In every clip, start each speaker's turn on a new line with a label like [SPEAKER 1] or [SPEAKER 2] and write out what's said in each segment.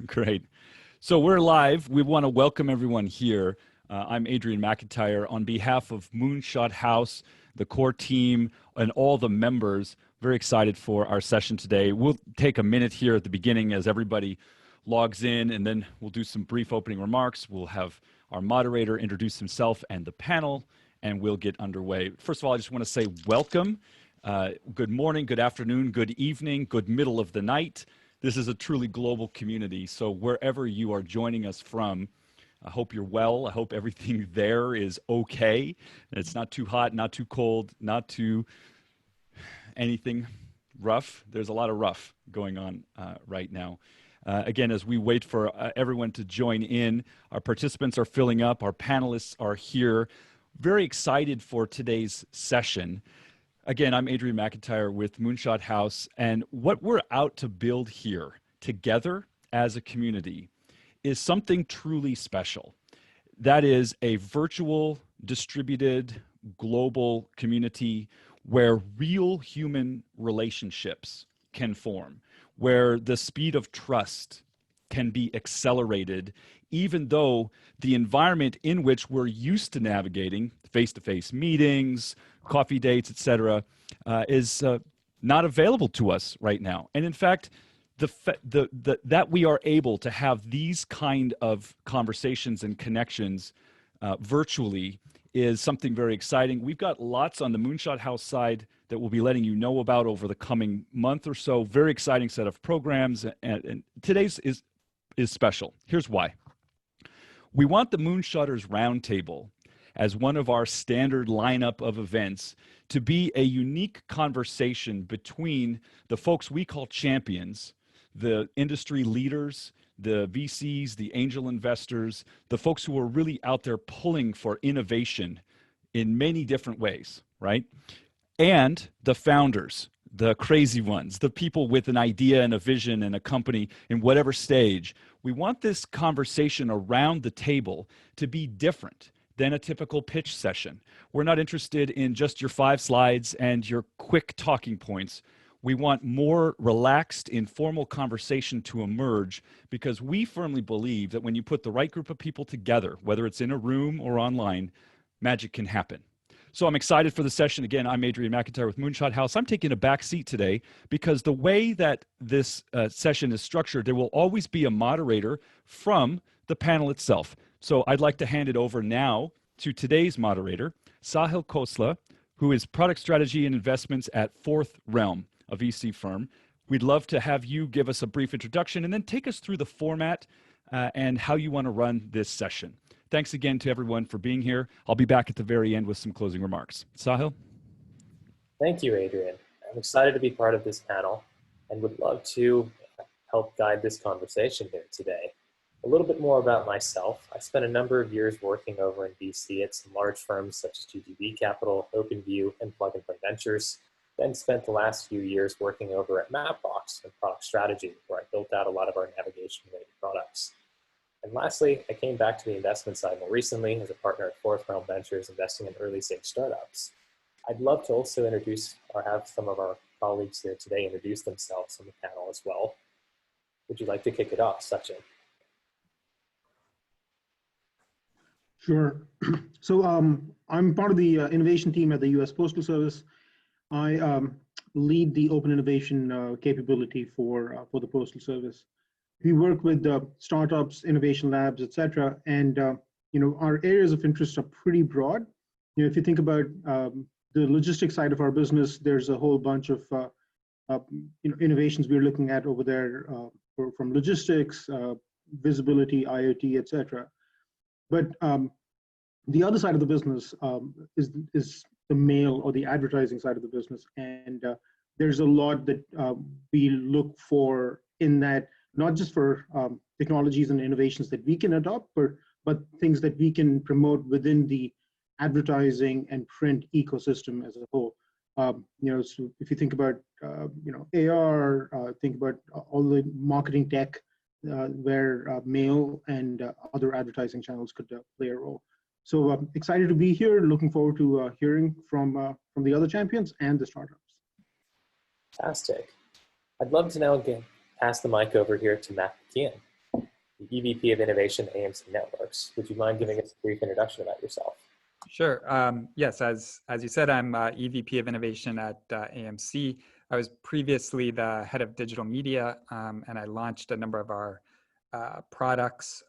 [SPEAKER 1] Great. So we're live. We want to welcome everyone here. I'm Adrian McIntyre. On behalf of Moonshot House, the core team, and all the members, very excited for our session today. We'll take a minute here at the beginning as everybody logs in, and then we'll do some brief opening remarks. We'll have our moderator introduce himself and the panel, and we'll get underway. First of all, I just want to say welcome. Good morning, good afternoon, good evening, good middle of the night. This is a truly global community, so wherever you are joining us from, I hope you're well. I hope everything there is okay. It's not too hot, not too cold, not too anything rough. There's a lot of rough going on right now. Again, as we wait for everyone to join in, our participants are filling up, our panelists are here. Very excited for today's session. Again, I'm Adrian McIntyre with Moonshot House, and what we're out to build here together as a community is something truly special. That is a virtual, distributed, global community where real human relationships can form, where the speed of trust can be accelerated, even though the environment in which we're used to navigating, face-to-face meetings, coffee dates, etc., is not available to us right now. And in fact, that we are able to have these kind of conversations and connections virtually is something very exciting. We've got lots on the Moonshot House side that we'll be letting you know about over the coming month or so. Very exciting set of programs, and today's is special. Here's why. We want the Moonshotters Roundtable as one of our standard lineup of events to be a unique conversation between the folks we call champions, the industry leaders, the VCs, the angel investors, the folks who are really out there pulling for innovation in many different ways, right? And the founders, the crazy ones, the people with an idea and a vision and a company in whatever stage. We want this conversation around the table to be different than a typical pitch session. We're not interested in just your 5 slides and your quick talking points. We want more relaxed, informal conversation to emerge because we firmly believe that when you put the right group of people together, whether it's in a room or online, magic can happen. So I'm excited for the session. Again, I'm Adrian McIntyre with Moonshot House. I'm taking a back seat today because the way that this session is structured, there will always be a moderator from the panel itself. So I'd like to hand it over now to today's moderator, Sahil Khosla, who is Product Strategy and Investments at Fourth Realm, a VC firm. We'd love to have you give us a brief introduction and then take us through the format and how you want to run this session. Thanks again to everyone for being here. I'll be back at the very end with some closing remarks. Sahil?
[SPEAKER 2] Thank you, Adrian. I'm excited to be part of this panel and would love to help guide this conversation here today. A little bit more about myself. I spent a number of years working over in VC at some large firms such as GGB Capital, OpenView, and Plug and Play Ventures. Then spent the last few years working over at Mapbox and product strategy, where I built out a lot of our navigation-related products. And lastly, I came back to the investment side more recently as a partner at Fourth Realm Ventures, investing in early-stage startups. I'd love to also introduce or have some of our colleagues here today introduce themselves on the panel as well. Would you like to kick it off, Sachin?
[SPEAKER 3] Sure. So I'm part of the innovation team at the U.S. Postal Service. I lead the open innovation capability for the Postal Service. We work with startups, innovation labs, et cetera, and our areas of interest are pretty broad. If you think about the logistics side of our business, there's a whole bunch of innovations we're looking at over there from logistics, visibility, IoT, et cetera. But the other side of the business is the mail or the advertising side of the business. And there's a lot that we look for in that, not just for technologies and innovations that we can adopt, but things that we can promote within the advertising and print ecosystem as a whole. So if you think about AR, think about all the marketing tech where mail and other advertising channels could play a role. So excited to be here. Looking forward to hearing from the other champions and the startups.
[SPEAKER 2] Fantastic. I'd love to now again pass the mic over here to Matt McKeon. the EVP of Innovation at AMC Networks. Would you mind giving us a brief introduction about yourself?
[SPEAKER 4] Sure. Yes, as you said, I'm EVP of Innovation at AMC. I was previously the head of digital media, and I launched a number of our products,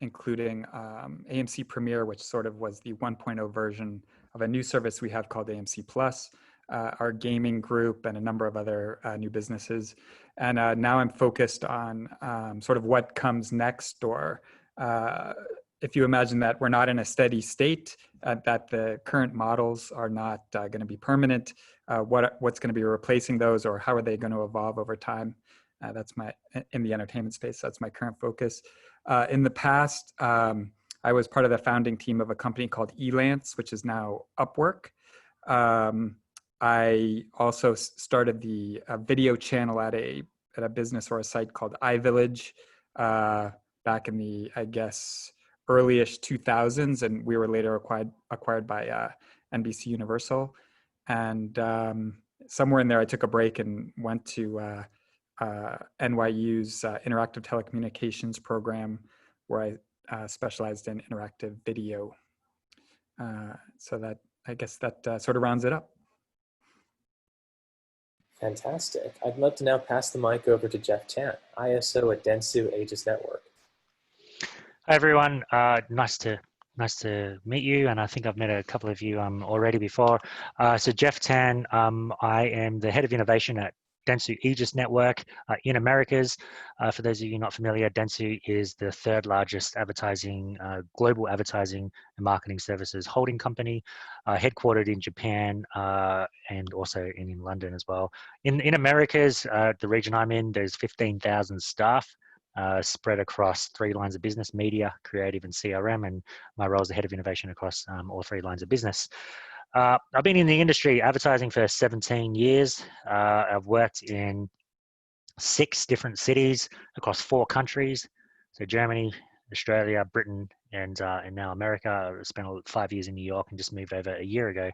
[SPEAKER 4] including AMC Premiere, which sort of was the 1.0 version of a new service we have called AMC Plus, our gaming group, and a number of other new businesses. And now I'm focused on sort of what comes next, or if you imagine that we're not in a steady state, that the current models are not going to be permanent, what's going to be replacing those, or how are they going to evolve over time? That's in the entertainment space, that's my current focus. In the past, I was part of the founding team of a company called Elance, which is now Upwork. I also started the video channel at a business or a site called iVillage back in the, I guess, early-ish 2000s, and we were later acquired by NBC Universal. And somewhere in there, I took a break and went to NYU's interactive telecommunications program, where I specialized in interactive video. So that, I guess that sort of rounds it up.
[SPEAKER 2] Fantastic. I'd love to now pass the mic over to Jeff Tan, ISO at Dentsu Aegis Network.
[SPEAKER 5] Hi everyone, nice to meet you, and I think I've met a couple of you already before. So Jeff Tan, I am the head of innovation at Dentsu Aegis Network in Americas. For those of you not familiar, Dentsu is the third largest global advertising and marketing services holding company, headquartered in Japan and also in London as well. In Americas, the region I'm in, there's 15,000 staff. Spread across 3 lines of business: media, creative, and CRM. And my role is the head of innovation across all 3 lines of business. I've been in the industry advertising for 17 years. I've worked in 6 different cities across 4 countries. So Germany, Australia, Britain, and now America. I spent 5 years in New York and just moved over a year ago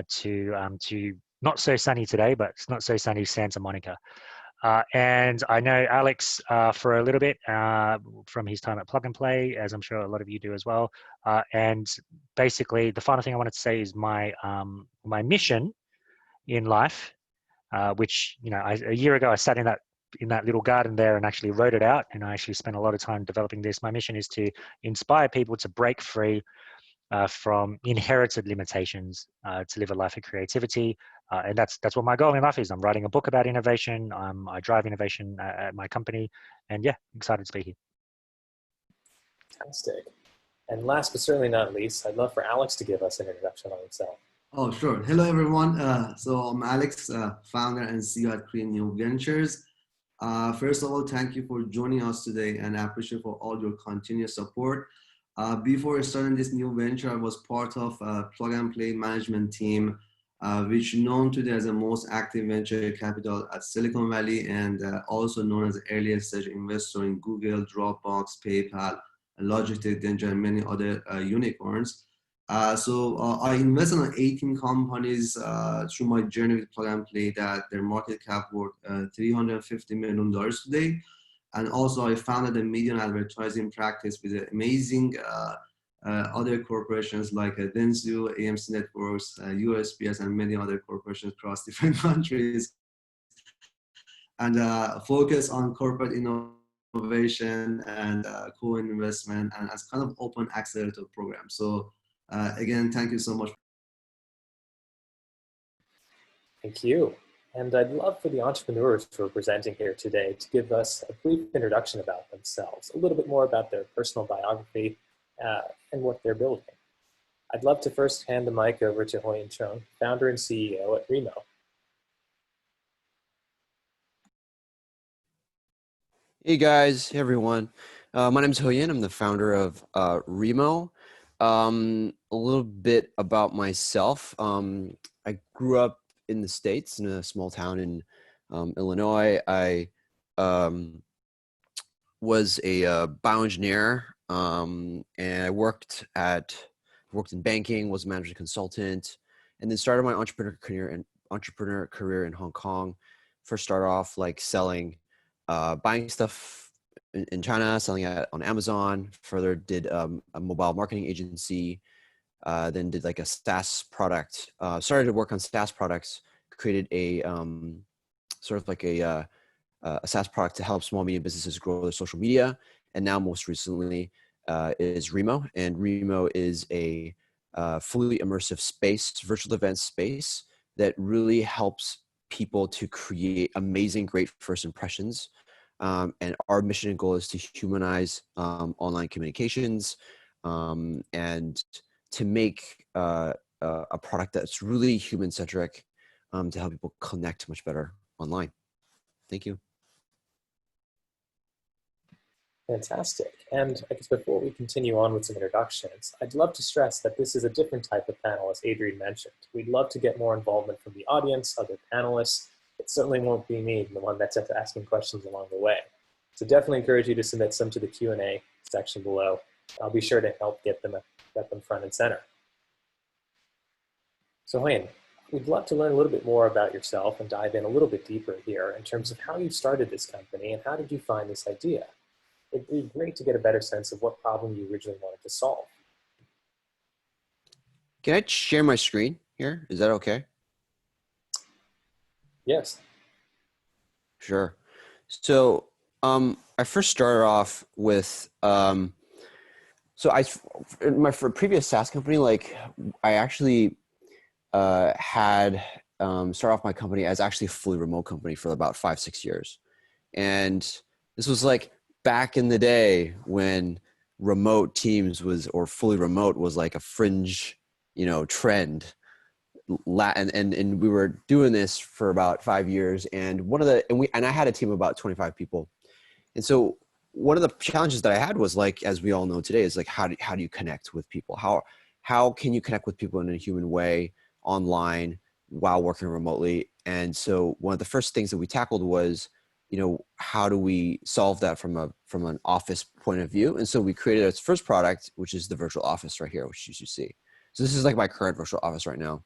[SPEAKER 5] to not so sunny today, but it's not so sunny Santa Monica. And I know Alex for a little bit from his time at Plug and Play, as I'm sure a lot of you do as well. And basically, the final thing I wanted to say is my mission in life, which a year ago I sat in that little garden there and actually wrote it out, and I actually spent a lot of time developing this. My mission is to inspire people to break free from inherited limitations to live a life of creativity. And that's what my goal in life is. I'm writing a book about innovation. I drive innovation at my company. And yeah, excited to be here.
[SPEAKER 2] Fantastic. And last but certainly not least, I'd love for Alex to give us an introduction on himself.
[SPEAKER 6] Oh, sure. Hello, everyone. So I'm Alex, founder and CEO at Create New Ventures. First of all, thank you for joining us today, and I appreciate for all your continuous support. Before starting this new venture, I was part of a Plug and Play management team, which known today as the most active venture capital at Silicon Valley, and also known as the earliest stage investor in Google, Dropbox, PayPal, Logitech, Denja, and many other unicorns. So I invested in 18 companies through my journey with Plug and Play that their market cap worth $350 million today. And also I founded a media and advertising practice with amazing other corporations like Dentsu, AMC Networks, USPS, and many other corporations across different countries. And focus on corporate innovation and co-investment, and as kind of open accelerator program. So again, thank you so much.
[SPEAKER 2] Thank you. And I'd love for the entrepreneurs who are presenting here today to give us a brief introduction about themselves, a little bit more about their personal biography and what they're building. I'd love to first hand the mic over to Hoyin Chung, founder and CEO at Remo.
[SPEAKER 7] Hey guys, hey everyone. My name is Hoyin. I'm the founder of Remo. A little bit about myself. I grew up in the States in a small town in Illinois. I was a bioengineer, and I worked in banking, was a management consultant, and then started my entrepreneur career in Hong Kong. First started off like selling, buying stuff in China, selling it on Amazon. Further, did a mobile marketing agency. Then did like a SaaS product. Started to work on SaaS products. Created a sort of like a SaaS product to help small medium businesses grow their social media. And now most recently is Remo. And Remo is a fully immersive space, virtual event space that really helps people to create amazing, great first impressions. And our mission and goal is to humanize online communications and to make a product that's really human-centric to help people connect much better online. Thank you.
[SPEAKER 2] Fantastic. And I guess before we continue on with some introductions, I'd love to stress that this is a different type of panel, as Adrian mentioned. We'd love to get more involvement from the audience, other panelists. It certainly won't be me, the one that's asking questions along the way. So definitely encourage you to submit some to the Q&A section below. I'll be sure to help get them front and center. So Hoyen, we'd love to learn a little bit more about yourself and dive in a little bit deeper here in terms of how you started this company and how did you find this idea? It'd be great to get a better sense of what problem you originally wanted to solve.
[SPEAKER 7] Can I share my screen here? Is that okay?
[SPEAKER 2] Yes.
[SPEAKER 7] Sure. So I first started off with, in my previous SaaS company, like I actually had started off my company as actually a fully remote company for about 5-6 years. And this was like back in the day when remote teams or fully remote was like a fringe, trend. And we were doing this for about 5 years. And I had a team of about 25 people. And so one of the challenges that I had was, like, as we all know today, is like, how do you connect with people? How can you connect with people in a human way online while working remotely? And so one of the first things that we tackled was, how do we solve that from an office point of view? And so we created its first product, which is the virtual office right here, which you see. So this is like my current virtual office right now.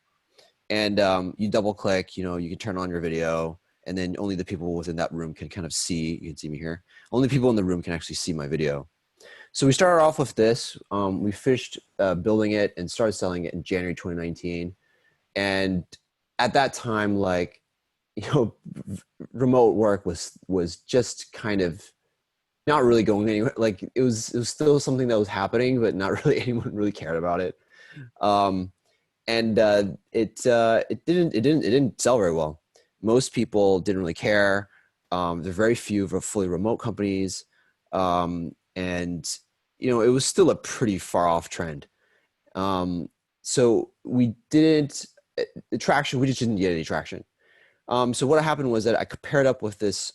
[SPEAKER 7] And you double click, you can turn on your video, and then only the people within that room can kind of see. You can see me here. Only people in the room can actually see my video. So we started off with this. We finished building it and started selling it in January 2019. And at that time, like, remote work was just kind of not really going anywhere. Like it was still something that was happening, but not really anyone really cared about it. It didn't sell very well. Most people didn't really care. There are very few fully remote companies. It was still a pretty far off trend. So we didn't get any traction. So what happened was that I paired up with this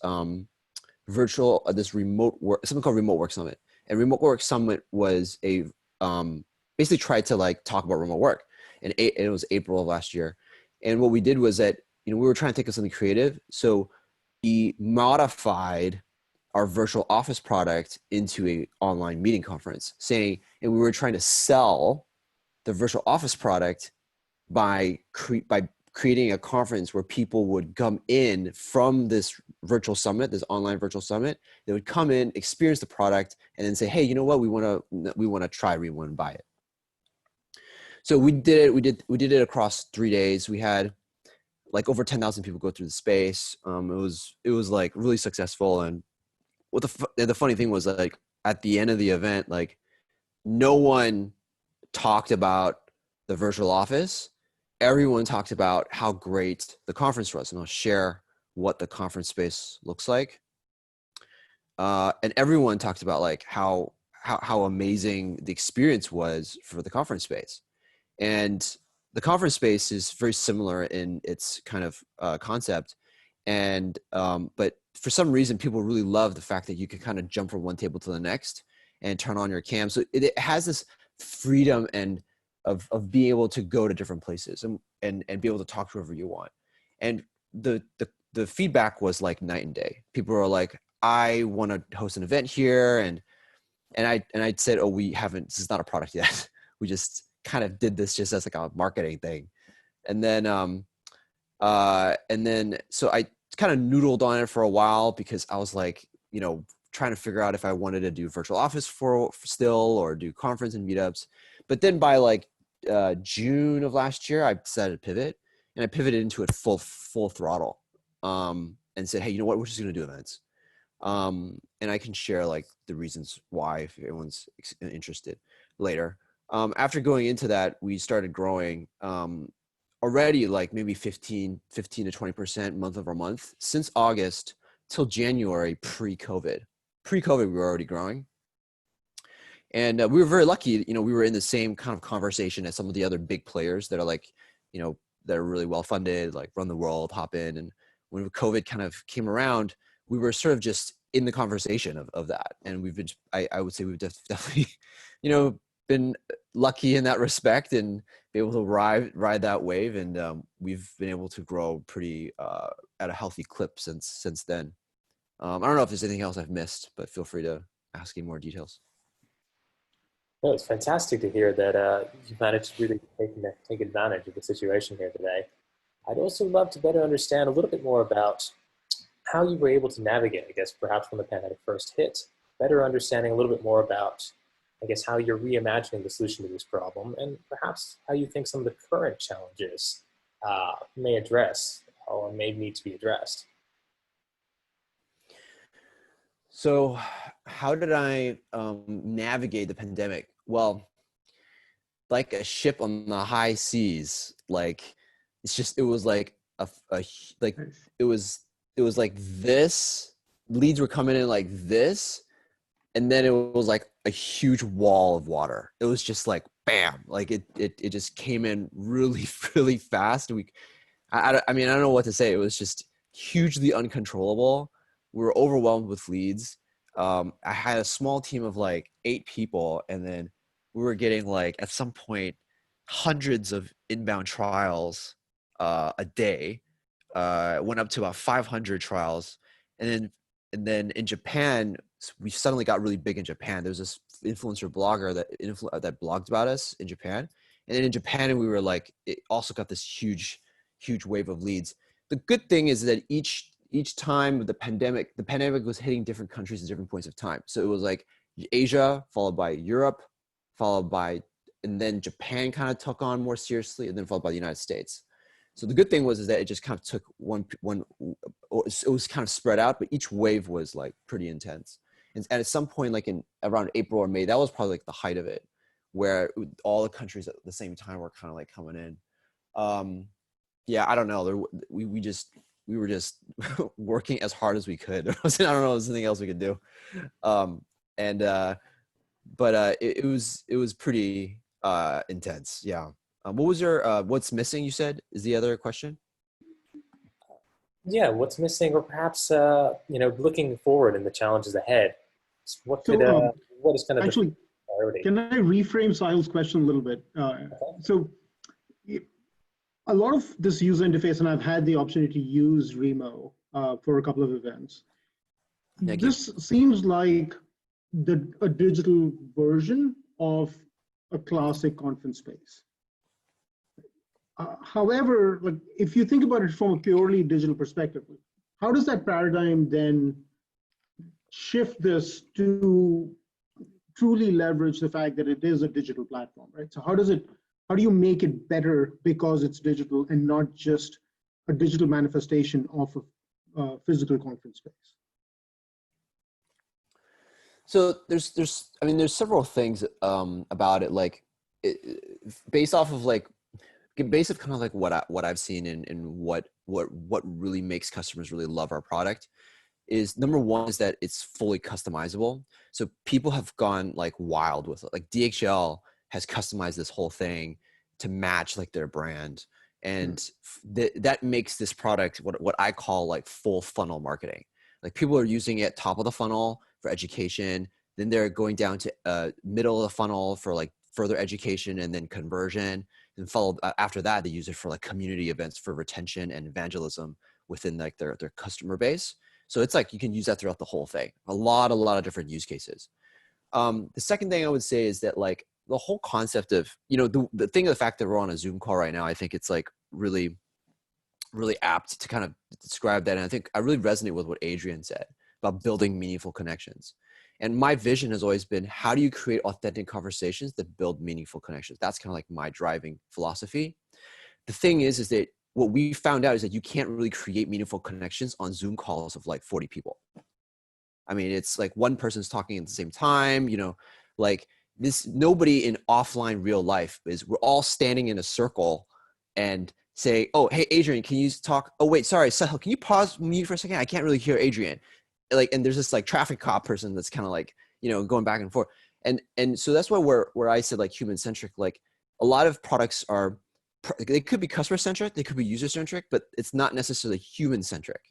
[SPEAKER 7] this remote work, something called Remote Work Summit. And Remote Work Summit was basically tried to like talk about remote work. And it was April of last year. And what we did was that, we were trying to think of something creative. So we modified our virtual office product into an online meeting conference, and we were trying to sell the virtual office product by creating a conference where people would come in from this virtual summit, this online virtual summit. They would come in, experience the product, and then say, hey, you know what? We want to try Remo and buy it. So we did it. We did it across 3 days. We had like over 10,000 people go through the space. It was like really successful. And what the funny thing was, like, at the end of the event, like, no one talked about the virtual office. Everyone talked about how great the conference was, and I'll share what the conference space looks like. And everyone talked about like how amazing the experience was for the conference space. And the conference space is very similar in its kind of concept. And but for some reason, people really love the fact that you can kind of jump from one table to the next and turn on your cam. So it has this freedom and of being able to go to different places and be able to talk to whoever you want. And the feedback was like night and day. People were like, I want to host an event here. And I said, oh, this is not a product yet. We just kind of did this just as like a marketing thing. And then so I kind of noodled on it for a while because I was like, trying to figure out if I wanted to do virtual office for still or do conference and meetups. But then by like June of last year, I decided to pivot, and I pivoted into it full throttle, and said, hey, you know what, we're just going to do events. And I can share like the reasons why if everyone's interested later. After going into that, we started growing already like maybe 15 to 20% month over month since August till January pre-COVID. Pre-COVID, we were already growing. And we were very lucky, you know, we were in the same kind of conversation as some of the other big players that are like, you know, that are really well funded, like Run the World, Hop In. And when COVID kind of came around, we were sort of just in the conversation of that. And we've been, I would say we've definitely, you know, been lucky in that respect and be able to ride that wave. And we've been able to grow pretty at a healthy clip since then. I don't know if there's anything else I've missed, but feel free to ask any more details.
[SPEAKER 2] No, it's fantastic to hear that you managed to really take advantage of the situation here today. I'd also love to better understand a little bit more about how you were able to navigate, I guess, perhaps when the pandemic first hit, better understanding a little bit more about, I guess, how you're reimagining the solution to this problem, and perhaps how you think some of the current challenges may address or may need to be addressed.
[SPEAKER 7] So how did I navigate the pandemic? Well, like a ship on the high seas, like it was like it was like this, leads were coming in like this, and then it was like a huge wall of water. It was just like bam, like it just came in really really fast. I mean, I don't know what to say. It was just hugely uncontrollable. We were overwhelmed with leads. I had a small team of like 8 people, and then we were getting like at some point hundreds of inbound trials a day. Went up to about 500 trials, and then in Japan, we suddenly got really big in Japan. There was this influencer blogger that blogged about us in Japan, and then in Japan we were like, it also got this huge wave of leads. The good thing is that each time the pandemic was hitting different countries at different points of time. So it was like Asia, followed by Europe, and then Japan kind of took on more seriously, and then followed by the United States. So the good thing was that it just kind of took it was kind of spread out, but each wave was like pretty intense. And at some point, like in around April or May, that was probably like the height of it, where all the countries at the same time were kind of like coming in. Yeah, I don't know. We were just working as hard as we could. I don't know if there's anything else we could do. But it was pretty intense. Yeah. What was your what's missing, you said, is the other question?
[SPEAKER 2] Yeah, what's missing, or perhaps looking forward and the challenges ahead. What is kind of
[SPEAKER 3] actually,
[SPEAKER 2] the priority?
[SPEAKER 3] Can I reframe Sahil's question a little bit? So a lot of this user interface, and I've had the opportunity to use Remo for a couple of events.
[SPEAKER 7] Thank you.
[SPEAKER 3] This seems like a digital version of a classic conference space. However, like if you think about it from a purely digital perspective, how does that paradigm then shift this to truly leverage the fact that it is a digital platform, right? So how do you make it better because it's digital and not just a digital manifestation of a physical conference space?
[SPEAKER 7] So there's several things about it, like based off of kind of like what I've seen and what really makes customers really love our product is, number one is that it's fully customizable. So people have gone like wild with it. Like DHL has customized this whole thing to match like their brand. And that makes this product what I call like full funnel marketing. Like people are using it top of the funnel for education. Then they're going down to middle of the funnel for like further education and then conversion. And followed after that, they use it for like community events for retention and evangelism within like their customer base. So it's like you can use that throughout the whole thing. A lot of different use cases. The second thing I would say is that like the whole concept of, the fact that we're on a Zoom call right now, I think it's like really, really apt to kind of describe that. And I think I really resonate with what Adrian said about building meaningful connections. And my vision has always been, how do you create authentic conversations that build meaningful connections? That's kind of like my driving philosophy. The thing is that what we found out is that you can't really create meaningful connections on Zoom calls of like 40 people. I mean, it's like one person's talking at the same time, you know, like this, nobody in offline real life is, we're all standing in a circle and say, oh, hey, Adrian, can you talk? Oh, wait, sorry, Sahil, can you pause mute for a second? I can't really hear Adrian. Like, and there's this like traffic cop person that's kind of like, you know, going back and forth. And so that's why where I said like human centric, like a lot of products are, they could be customer centric, they could be user centric, but it's not necessarily human centric.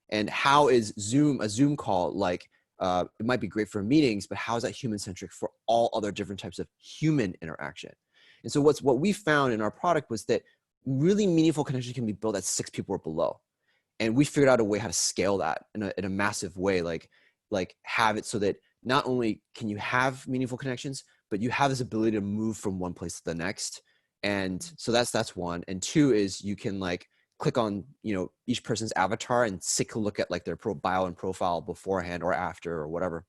[SPEAKER 7] And how is a Zoom call like, it might be great for meetings, but how is that human centric for all other different types of human interaction? And so what we found in our product was that really meaningful connections can be built at 6 people or below. And we figured out a way how to scale that in a massive way, like have it so that not only can you have meaningful connections, but you have this ability to move from one place to the next. And so that's one. And two is you can like click on, you know, each person's avatar and take a look at like their bio and profile beforehand or after or whatever.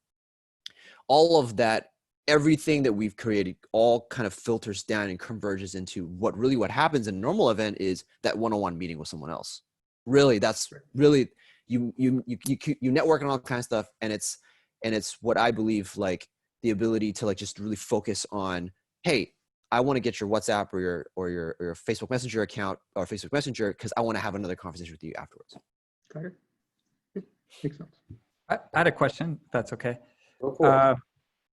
[SPEAKER 7] All of that, everything that we've created all kind of filters down and converges into what happens in a normal event is that one-on-one meeting with someone else. Really, that's really, you network and all that kind of stuff. And it's what I believe, like the ability to like just really focus on, hey, I want to get your WhatsApp or your Facebook Messenger account or Facebook Messenger because I want to have another conversation with you afterwards.
[SPEAKER 3] Got it. Yep. Makes sense.
[SPEAKER 4] I had a question, if that's okay.
[SPEAKER 2] Go for it.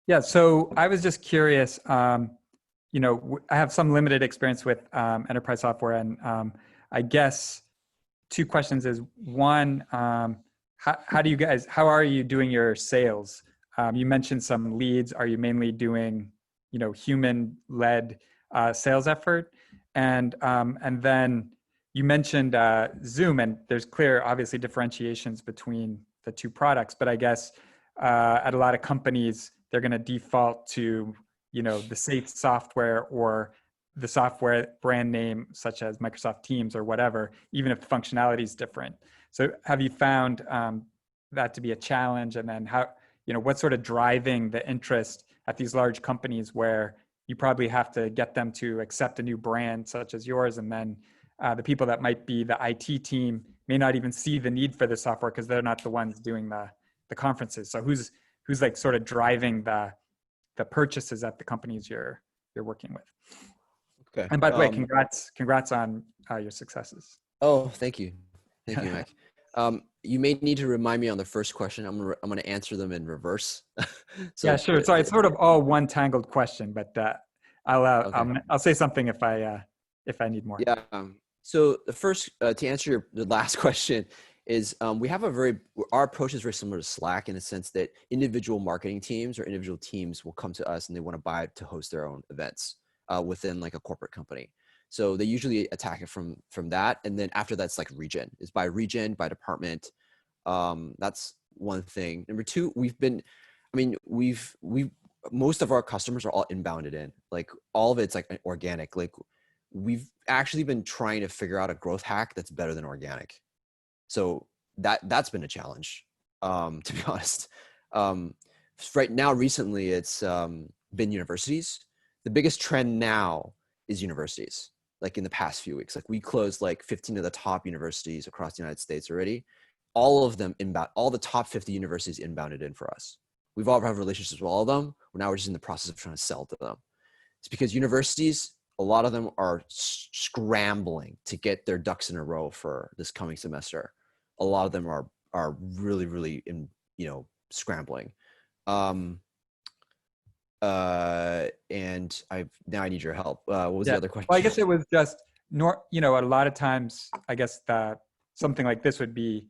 [SPEAKER 4] Yeah, so I was just curious, you know, I have some limited experience with enterprise software, and I guess 2 questions is, one, how are you doing your sales? You mentioned some leads. Are you mainly doing, you know, human-led sales effort? And then you mentioned Zoom, and there's clear, obviously, differentiations between the 2 products, but I guess at a lot of companies, they're going to default to, you know, the safe software or the software brand name, such as Microsoft Teams or whatever, even if the functionality is different. So have you found that to be a challenge? And then how, you know, what's sort of driving the interest at these large companies where you probably have to get them to accept a new brand such as yours, and then the people that might be the IT team may not even see the need for the software because they're not the ones doing the conferences. So who's like sort of driving the purchases at the companies you're working with?
[SPEAKER 7] Okay.
[SPEAKER 4] And by the way, congrats on your successes.
[SPEAKER 7] Oh, thank you, Mac. You may need to remind me on the first question. I'm gonna answer them in reverse. So,
[SPEAKER 4] yeah, sure. So it's sort of all one tangled question, but I'll say something if I need more.
[SPEAKER 7] Yeah. So the first, to answer the last question, is we have our approach is very similar to Slack in the sense that individual marketing teams or individual teams will come to us and they want to buy it to host their own events within like a corporate company. So they usually attack it from that. And then after that's like region, is by region, by department. That's one thing. Number two, most of our customers are all inbounded in, like all of it's like organic. Like we've actually been trying to figure out a growth hack that's better than organic. So that's been a challenge, to be honest. Right now, recently, it's been universities. The biggest trend now is universities, like in the past few weeks. Like we closed like 15 of the top universities across the United States already. All of them all the top 50 universities inbounded in for us. We've all have relationships with all of them. Now we're just in the process of trying to sell to them. It's because universities, a lot of them are scrambling to get their ducks in a row for this coming semester. A lot of them are really, really scrambling. And now I need your help. What was the other question?
[SPEAKER 4] Well, I guess it was just a lot of times I guess that something like this would be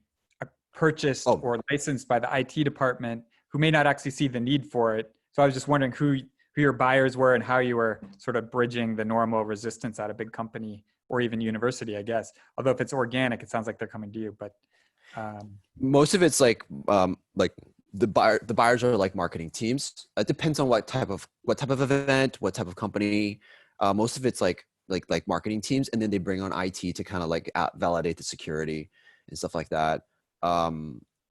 [SPEAKER 4] purchased or licensed by the IT department who may not actually see the need for it. So I was just wondering who your buyers were and how you were sort of bridging the normal resistance at a big company or even university, I guess. Although if it's organic, it sounds like they're coming to you, but
[SPEAKER 7] most of it's like the buyers are like marketing teams. It depends on what type of event, what type of company. Most of it's like marketing teams, and then they bring on IT to kind of like validate the security and stuff like that.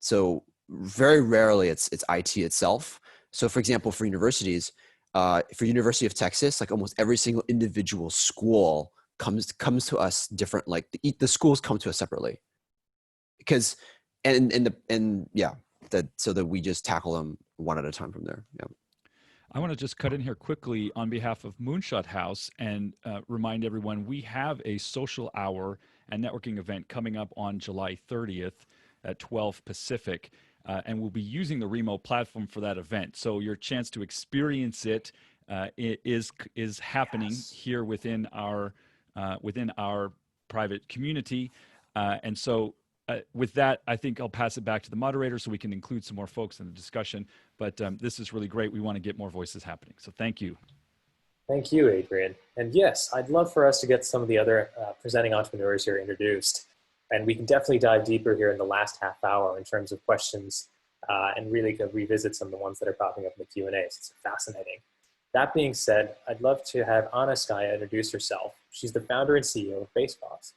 [SPEAKER 7] So very rarely it's IT itself. So for example, for universities, for University of Texas, like almost every single individual school comes to us different. Like the schools come to us separately, because so that we just tackle them one at a time from there. Yeah.
[SPEAKER 1] I want to just cut in here quickly on behalf of Moonshot House and remind everyone we have a social hour and networking event coming up on July 30th at 12 Pacific. And we'll be using the Remo platform for that event. So your chance to experience it is happening here within our private community. And so with that, I think I'll pass it back to the moderator so we can include some more folks in the discussion. But this is really great. We want to get more voices happening. So thank you.
[SPEAKER 2] Thank you, Adrian. And yes, I'd love for us to get some of the other presenting entrepreneurs here introduced. And we can definitely dive deeper here in the last half hour in terms of questions and really revisit some of the ones that are popping up in the Q&A. It's fascinating. That being said, I'd love to have Anna Skaya introduce herself. She's the founder and CEO of BasePause.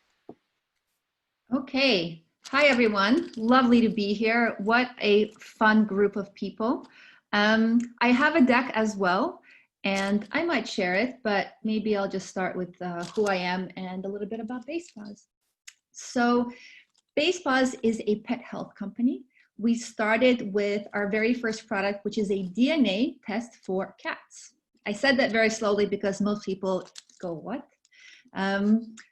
[SPEAKER 8] Okay. Hi, everyone. Lovely to be here. What a fun group of people. I have a deck as well, and I might share it, but maybe I'll just start with who I am and a little bit about BasePause. So BasePause is a pet health company. We started with our very first product, which is a DNA test for cats. I said that very slowly because most people go, what?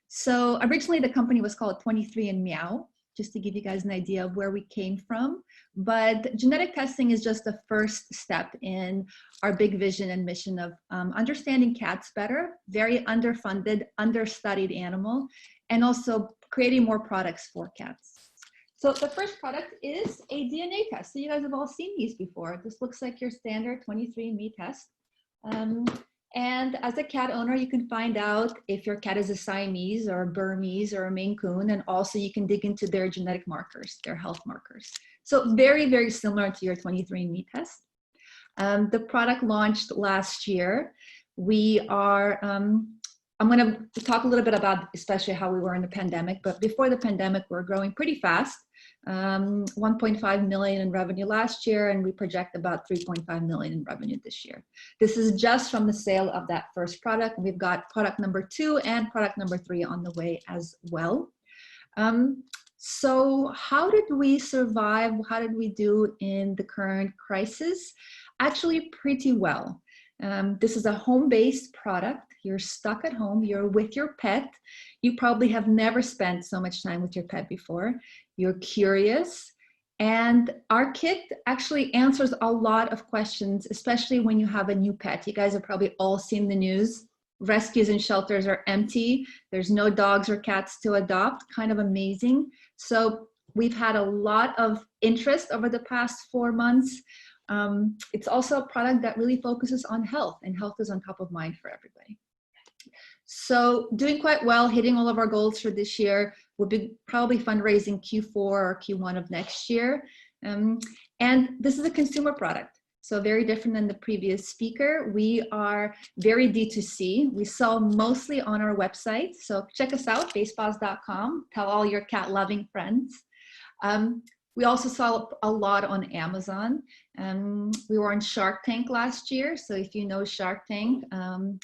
[SPEAKER 8] So originally the company was called 23andMeow, just to give you guys an idea of where we came from. But genetic testing is just the first step in our big vision and mission of understanding cats better, very underfunded, understudied animal, and also creating more products for cats. So the first product is a DNA test. So you guys have all seen these before. This looks like your standard 23andMe test. And as a cat owner, you can find out if your cat is a Siamese or a Burmese or a Maine Coon, and also you can dig into their genetic markers, their health markers. So very, very similar to your 23andMe test. The product launched last year. We are, I'm gonna talk a little bit about especially how we were in the pandemic, but before the pandemic, we're growing pretty fast. 1.5 million in revenue last year, and we project about 3.5 million in revenue this year. This is just from the sale of that first product. We've got product number 2 and product number 3 on the way as well. So how did we survive? How did we do in the current crisis? Actually pretty well. This is a home-based product. You're stuck at home, you're with your pet. You probably have never spent so much time with your pet before. You're curious. And our kit actually answers a lot of questions, especially when you have a new pet. You guys have probably all seen the news. Rescues and shelters are empty. There's no dogs or cats to adopt, kind of amazing. So we've had a lot of interest over the past 4 months. It's also a product that really focuses on health, and health is on top of mind for everybody. So doing quite well, hitting all of our goals for this year. We'll be probably fundraising Q4 or Q1 of next year. And this is a consumer product. So very different than the previous speaker. We are very D2C. We sell mostly on our website. So check us out, basepause.com. Tell all your cat loving friends. We also sell a lot on Amazon. We were on Shark Tank last year. So if you know Shark Tank,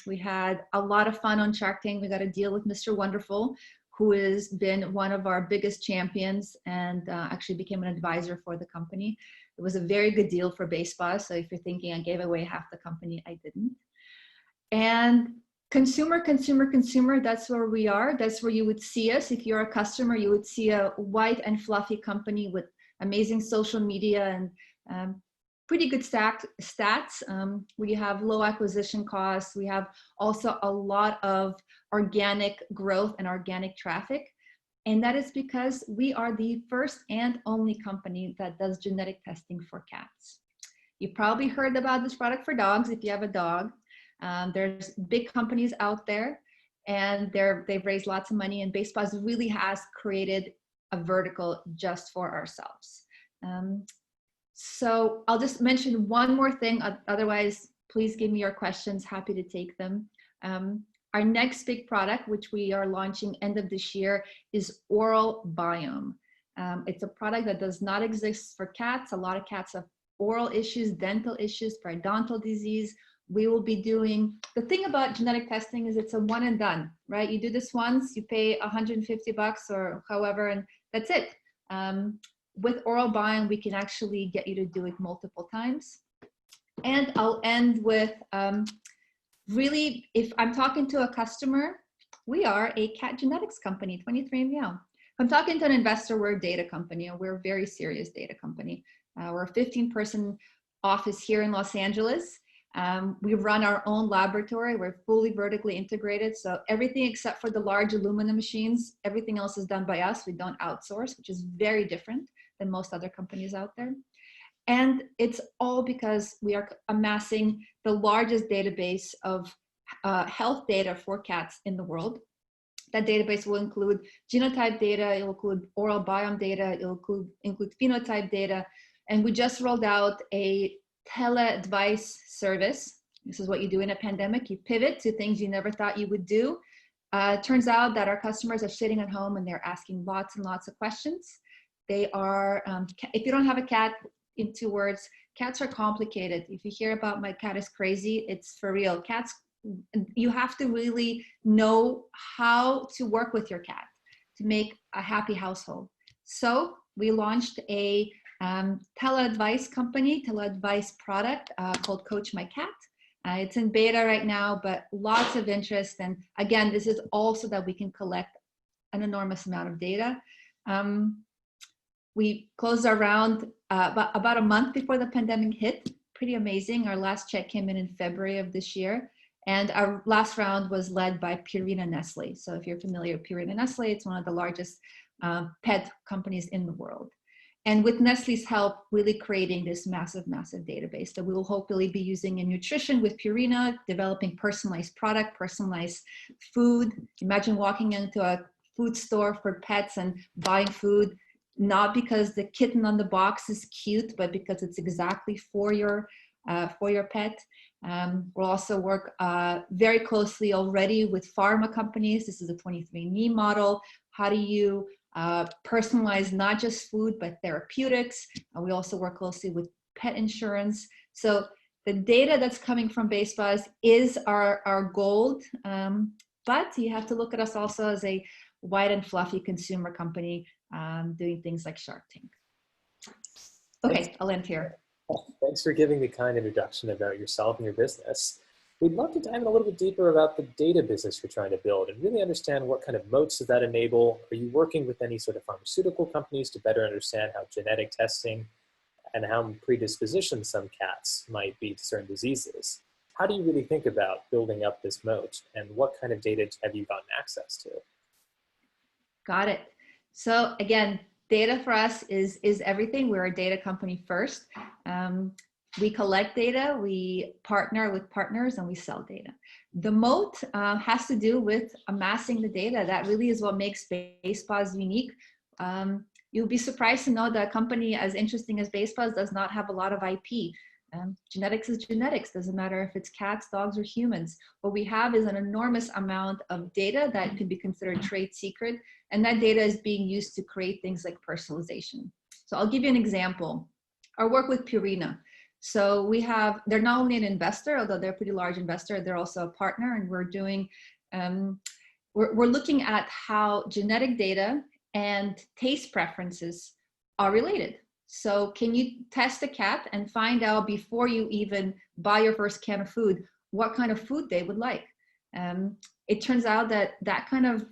[SPEAKER 8] we had a lot of fun on Shark Tank. We got a deal with Mr. Wonderful, who has been one of our biggest champions and actually became an advisor for the company. It was a very good deal for BasePause. So if you're thinking I gave away half the company, I didn't. And consumer, that's where we are. That's where you would see us. If you're a customer, you would see a white and fluffy company with amazing social media and pretty good stats. We have low acquisition costs. We have also a lot of organic growth and organic traffic. And that is because we are the first and only company that does genetic testing for cats. You probably heard about this product for dogs if you have a dog. There's big companies out there, and they've raised lots of money, and BasePause really has created a vertical just for ourselves. So I'll just mention one more thing. Otherwise, please give me your questions. Happy to take them. Our next big product, which we are launching end of this year, is Oral Biome. It's a product that does not exist for cats. A lot of cats have oral issues, dental issues, periodontal disease. We will be doing, the thing about genetic testing is it's a one and done, right? You do this once, you pay $150 or however, and that's it. With oral biome, we can actually get you to do it multiple times. And I'll end with, really, if I'm talking to a customer, we are a cat genetics company, 23andMe. If I'm talking to an investor, we're a data company, and we're a very serious data company. We're a 15-person office here in Los Angeles. We run our own laboratory. We're fully vertically integrated. So everything except for the large Illumina machines, everything else is done by us. We don't outsource, which is very different than most other companies out there. And it's all because we are amassing the largest database of health data for cats in the world. That database will include genotype data, it will include oral biome data, it will include phenotype data. And we just rolled out a tele-advice service. This is what you do in a pandemic. You pivot to things you never thought you would do. Turns out that our customers are sitting at home and they're asking lots and lots of questions. They are, if you don't have a cat, in 2 words, cats are complicated. If you hear about my cat is crazy, it's for real. Cats, you have to really know how to work with your cat to make a happy household. So we launched a tele-advice company, tele-advice product called Coach My Cat. It's in beta right now, but lots of interest. And again, this is also that we can collect an enormous amount of data. We closed our round about a month before the pandemic hit. Pretty amazing. Our last check came in February of this year. And our last round was led by Purina Nestle. So if you're familiar with Purina Nestle, it's one of the largest pet companies in the world. And with Nestle's help, really creating this massive, massive database that we will hopefully be using in nutrition with Purina, developing personalized product, personalized food. Imagine walking into a food store for pets and buying food, not because the kitten on the box is cute, but because it's exactly for your pet. We'll also work very closely already with pharma companies. This is a 23andMe model. How do you personalize not just food, but therapeutics? We also work closely with pet insurance. So the data that's coming from BaseBuzz is our gold, but you have to look at us also as a white and fluffy consumer company doing things like Shark Tank. Okay, I'll end here.
[SPEAKER 2] Thanks for giving the kind introduction about yourself and your business. We'd love to dive in a little bit deeper about the data business you're trying to build and really understand what kind of moats does that enable. Are you working with any sort of pharmaceutical companies to better understand how genetic testing and how predispositioned some cats might be to certain diseases? How do you really think about building up this moat, and what kind of data have you gotten access to?
[SPEAKER 8] Got it. So again, data for us is everything. We're a data company first. We collect data, we partner with partners, and we sell data. The moat has to do with amassing the data. That really is what makes BaseBuzz unique. You'll be surprised to know that a company as interesting as BaseBuzz does not have a lot of IP. Genetics is genetics. Doesn't matter if it's cats, dogs, or humans. What we have is an enormous amount of data that could be considered trade secret, and that data is being used to create things like personalization. So I'll give you an example. Our work with Purina. So we have, they're not only an investor, although they're a pretty large investor, they're also a partner, and we're doing, we're looking at how genetic data and taste preferences are related. So can you test a cat and find out before you even buy your first can of food, what kind of food they would like? It turns out that that kind of,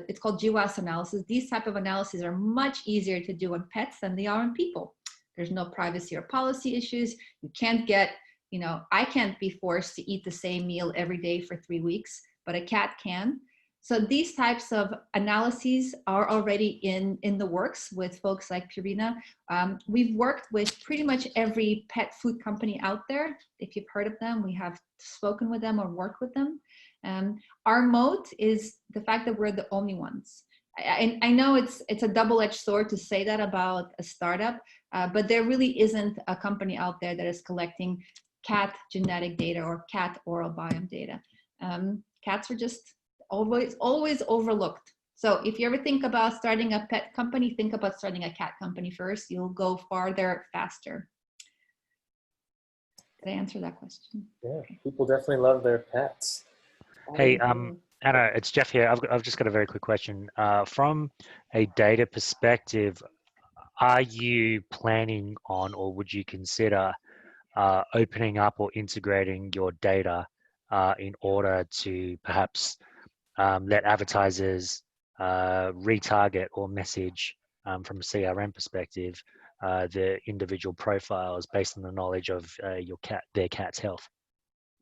[SPEAKER 8] it's called GWAS analysis. These type of analyses are much easier to do on pets than they are on people. There's no privacy or policy issues. You can't get, you know, I can't be forced to eat the same meal every day for 3 weeks, but a cat can. So these types of analyses are already in the works with folks like Purina. We've worked with pretty much every pet food company out there. If you've heard of them, we have spoken with them or worked with them. Our moat is the fact that we're the only ones. I know it's a double-edged sword to say that about a startup, but there really isn't a company out there that is collecting cat genetic data or cat oral biome data. Cats are just always overlooked. So if you ever think about starting a pet company, think about starting a cat company first. You'll go farther faster. Did I answer that question?
[SPEAKER 2] Yeah, people definitely love their pets.
[SPEAKER 5] Hey, Anna, it's Jeff here. I've just got a very quick question. From a data perspective, are you planning on, or would you consider opening up or integrating your data in order to perhaps let advertisers retarget or message from a CRM perspective the individual profiles based on the knowledge of their cat's health?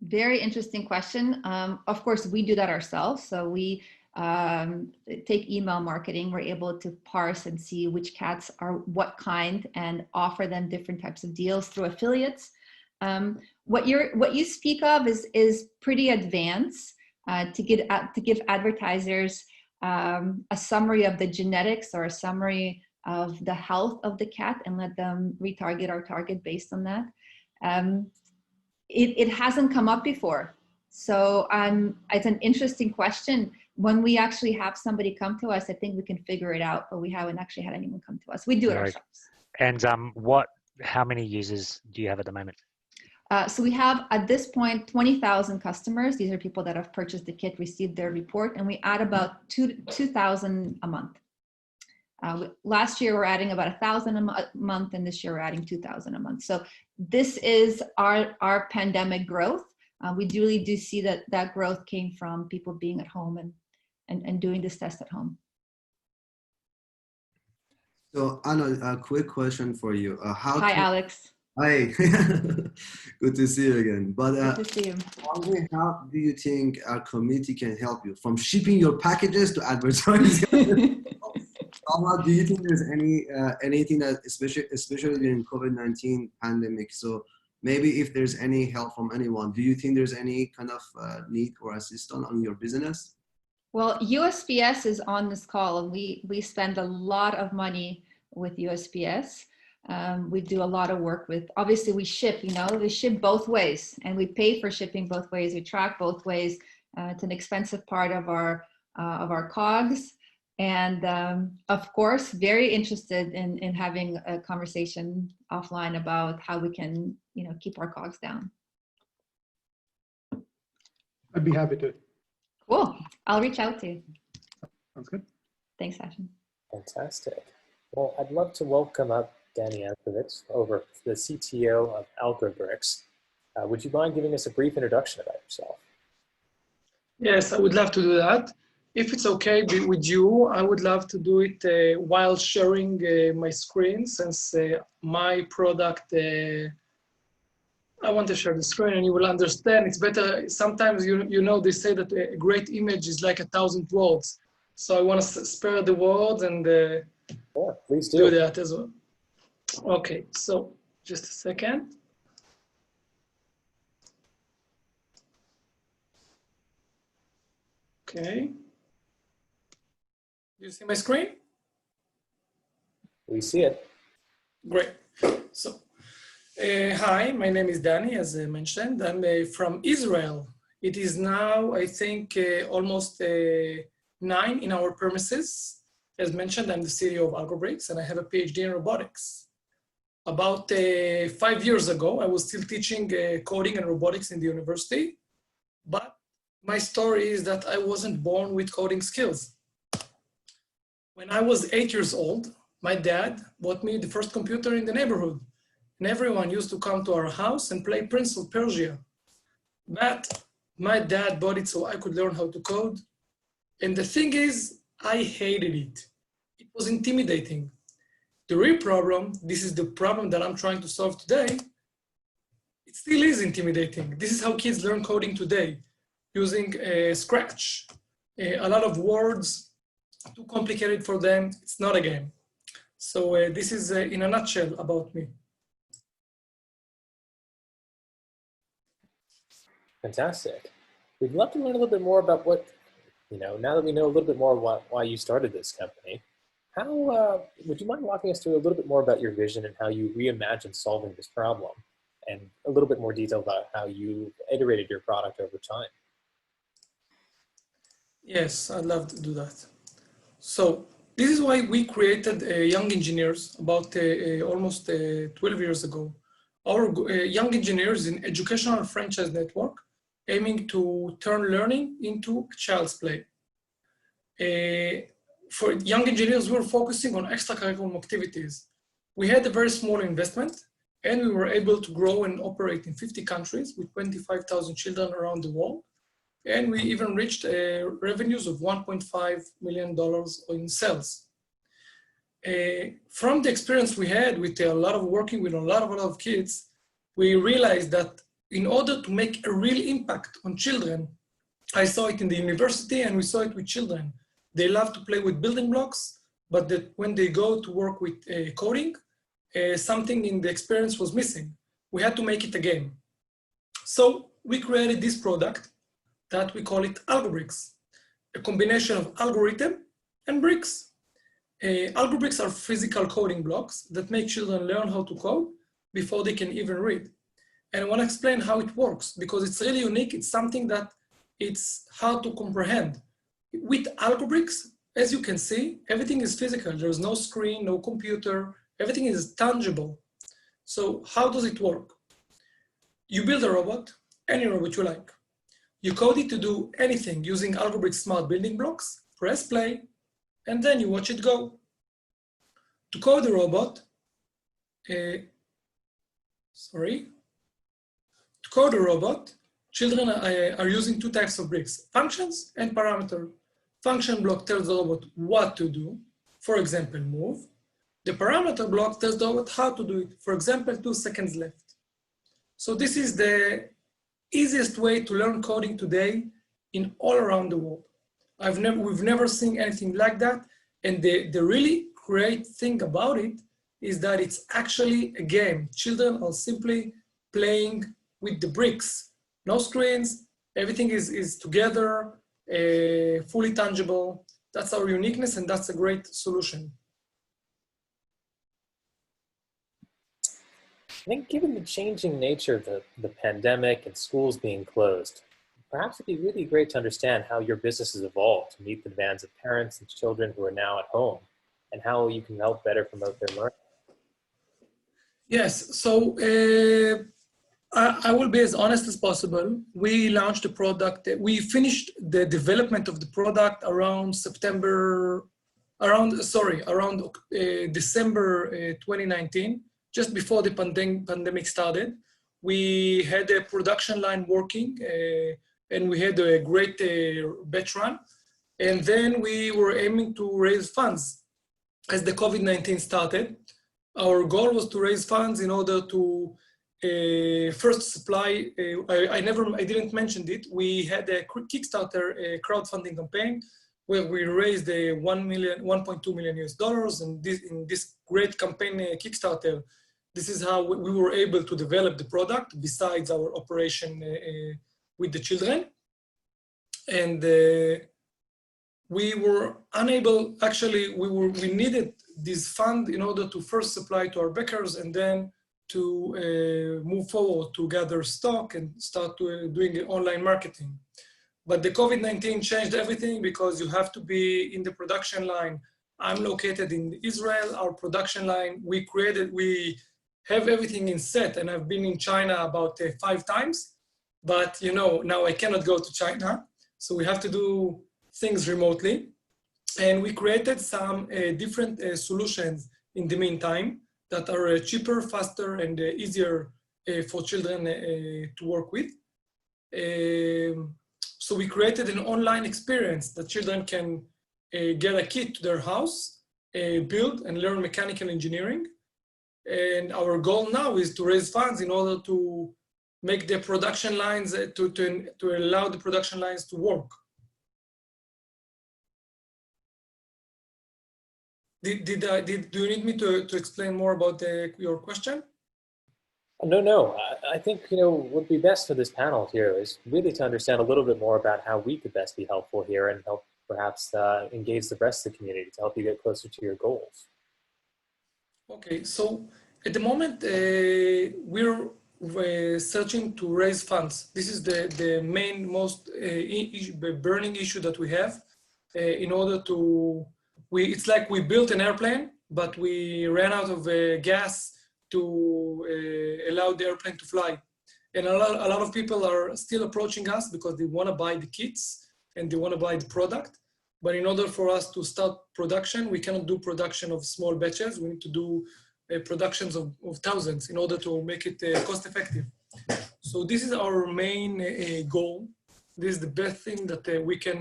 [SPEAKER 8] Very interesting question. Of course, we do that ourselves. So we take email marketing. We're able to parse and see which cats are what kind and offer them different types of deals through affiliates. What you speak of is pretty advanced to give advertisers a summary of the genetics or a summary of the health of the cat and let them retarget our target based on that. It hasn't come up before. So it's an interesting question. When we actually have somebody come to us, I think we can figure it out, but we haven't actually had anyone come to us. We do it ourselves.
[SPEAKER 5] And how many users do you have at the moment?
[SPEAKER 8] So we have, at this point, 20,000 customers. These are people that have purchased the kit, received their report, and we add about 2,000 a month. Last year, we're adding about 1,000 a month, and this year we're adding 2,000 a month. So this is our pandemic growth. We really do see that growth came from people being at home and doing this test at home.
[SPEAKER 6] So Anna, a quick question for you.
[SPEAKER 8] Hi, Alex.
[SPEAKER 6] Hi, good to see you again. But
[SPEAKER 8] good to see you.
[SPEAKER 6] How do you think our community can help you, from shipping your packages to advertising? Do you think there's anything that, especially during COVID-19 pandemic? So maybe if there's any help from anyone, do you think there's any kind of need or assistance on your business?
[SPEAKER 8] Well, USPS is on this call, and we spend a lot of money with USPS. We do a lot of work with, obviously we ship, we ship both ways, and we pay for shipping both ways. We track both ways. It's an expensive part of our COGS. And of course, very interested in having a conversation offline about how we can, keep our COGS down.
[SPEAKER 3] I'd be happy to.
[SPEAKER 8] Cool. I'll reach out to you.
[SPEAKER 3] Sounds good.
[SPEAKER 8] Thanks, Sachin.
[SPEAKER 2] Fantastic. Well, I'd love to welcome up Danny Ankovitz, the CTO of Algobricks. Would you mind giving us a brief introduction about yourself?
[SPEAKER 9] Yes, I would love to do that. If it's okay with you, I would love to do it while sharing my screen, since my product, I want to share the screen and you will understand. It's better, sometimes, they say that a great image is like 1,000 words. So I want to spare the words and
[SPEAKER 2] please
[SPEAKER 9] do that as well. Okay, so just a second. Okay. Do you see my screen?
[SPEAKER 2] We see it.
[SPEAKER 9] Great. So, hi, my name is Danny, as I mentioned. I'm from Israel. It is now, I think, almost 9 in our premises. As mentioned, I'm the CEO of Algobricks, and I have a PhD in robotics. About 5 years ago, I was still teaching coding and robotics in the university, but my story is that I wasn't born with coding skills. When I was 8 years old, my dad bought me the first computer in the neighborhood, and everyone used to come to our house and play Prince of Persia. But my dad bought it so I could learn how to code. And the thing is, I hated it. It was intimidating. The real problem, this is the problem that I'm trying to solve today, it still is intimidating. This is how kids learn coding today, using Scratch. A lot of words, too complicated for them, it's not a game. So this is in a nutshell about me.
[SPEAKER 2] Fantastic. We'd love to learn a little bit more about what, now that we know a little bit more why you started this company, would you mind walking us through a little bit more about your vision and how you reimagined solving this problem, and a little bit more detail about how you iterated your product over time?
[SPEAKER 9] Yes, I'd love to do that. So this is why we created Young Engineers about almost 12 years ago. Our Young Engineers is an educational franchise network aiming to turn learning into child's play. For Young Engineers, we were focusing on extracurricular activities. We had a very small investment, and we were able to grow and operate in 50 countries with 25,000 children around the world. And we even reached revenues of $1.5 million in sales. From the experience we had with a lot of working with a lot of kids, we realized that in order to make a real impact on children, I saw it in the university and we saw it with children. They love to play with building blocks, but that when they go to work with coding, something in the experience was missing. We had to make it a game. So we created this product that we call it AlgoBricks, a combination of algorithm and bricks. AlgoBricks are physical coding blocks that make children learn how to code before they can even read. And I want to explain how it works because it's really unique. It's something that it's hard to comprehend. With AlgoBricks, as you can see, everything is physical. There's no screen, no computer, everything is tangible. So how does it work? You build a robot, any robot you like. You code it to do anything using AlgoBricks smart building blocks, press play, and then you watch it go. To code the robot, to code a robot, children are using two types of bricks, functions and parameter. Function block tells the robot what to do, for example, move. The parameter block tells the robot how to do it, for example, 2 seconds left. So this is the easiest way to learn coding today in all around the world. We've never seen anything like that. And the really great thing about it is that it's actually a game. Children are simply playing with the bricks. No screens, everything is together, fully tangible. That's our uniqueness and that's a great solution.
[SPEAKER 2] I think given the changing nature of the pandemic and schools being closed, perhaps it'd be really great to understand how your business has evolved to meet the demands of parents and children who are now at home and how you can help better promote their learning.
[SPEAKER 9] Yes, so I will be as honest as possible. We launched the product, we finished the development of the product around December 2019. Just before the pandemic started. We had a production line working and we had a great batch run. And then we were aiming to raise funds as the COVID-19 started. Our goal was to raise funds in order to first supply, I didn't mention it. We had a Kickstarter crowdfunding campaign where we raised $1.2 million US, and in this great campaign Kickstarter, this is how we were able to develop the product besides our operation with the children. And we were unable, actually, we needed this fund in order to first supply to our backers and then to move forward to gather stock and start doing online marketing. But the COVID-19 changed everything because you have to be in the production line. I'm located in Israel, our production line, we have everything in set, and I've been in China about 5 times, but now I cannot go to China. So we have to do things remotely. And we created some different solutions in the meantime that are cheaper, faster, and easier for children to work with. So we created an online experience that children can get a kit to their house, build and learn mechanical engineering. And our goal now is to raise funds in order to make the production lines, to allow the production lines to work. Do you need me to explain more about your question?
[SPEAKER 2] No. I think what would be best for this panel here is really to understand a little bit more about how we could best be helpful here and help perhaps engage the rest of the community to help you get closer to your goals. Okay, so at the moment we're searching to raise funds. This is the main, most burning issue that we have in order to
[SPEAKER 9] it's like we built an airplane, but we ran out of gas to allow the airplane to fly. And a lot of people are still approaching us because they want to buy the kits and they want to buy the product. But in order for us to start production, we cannot do production of small batches. We need to do productions of thousands in order to make it cost effective. So this is our main goal. This is the best thing that we can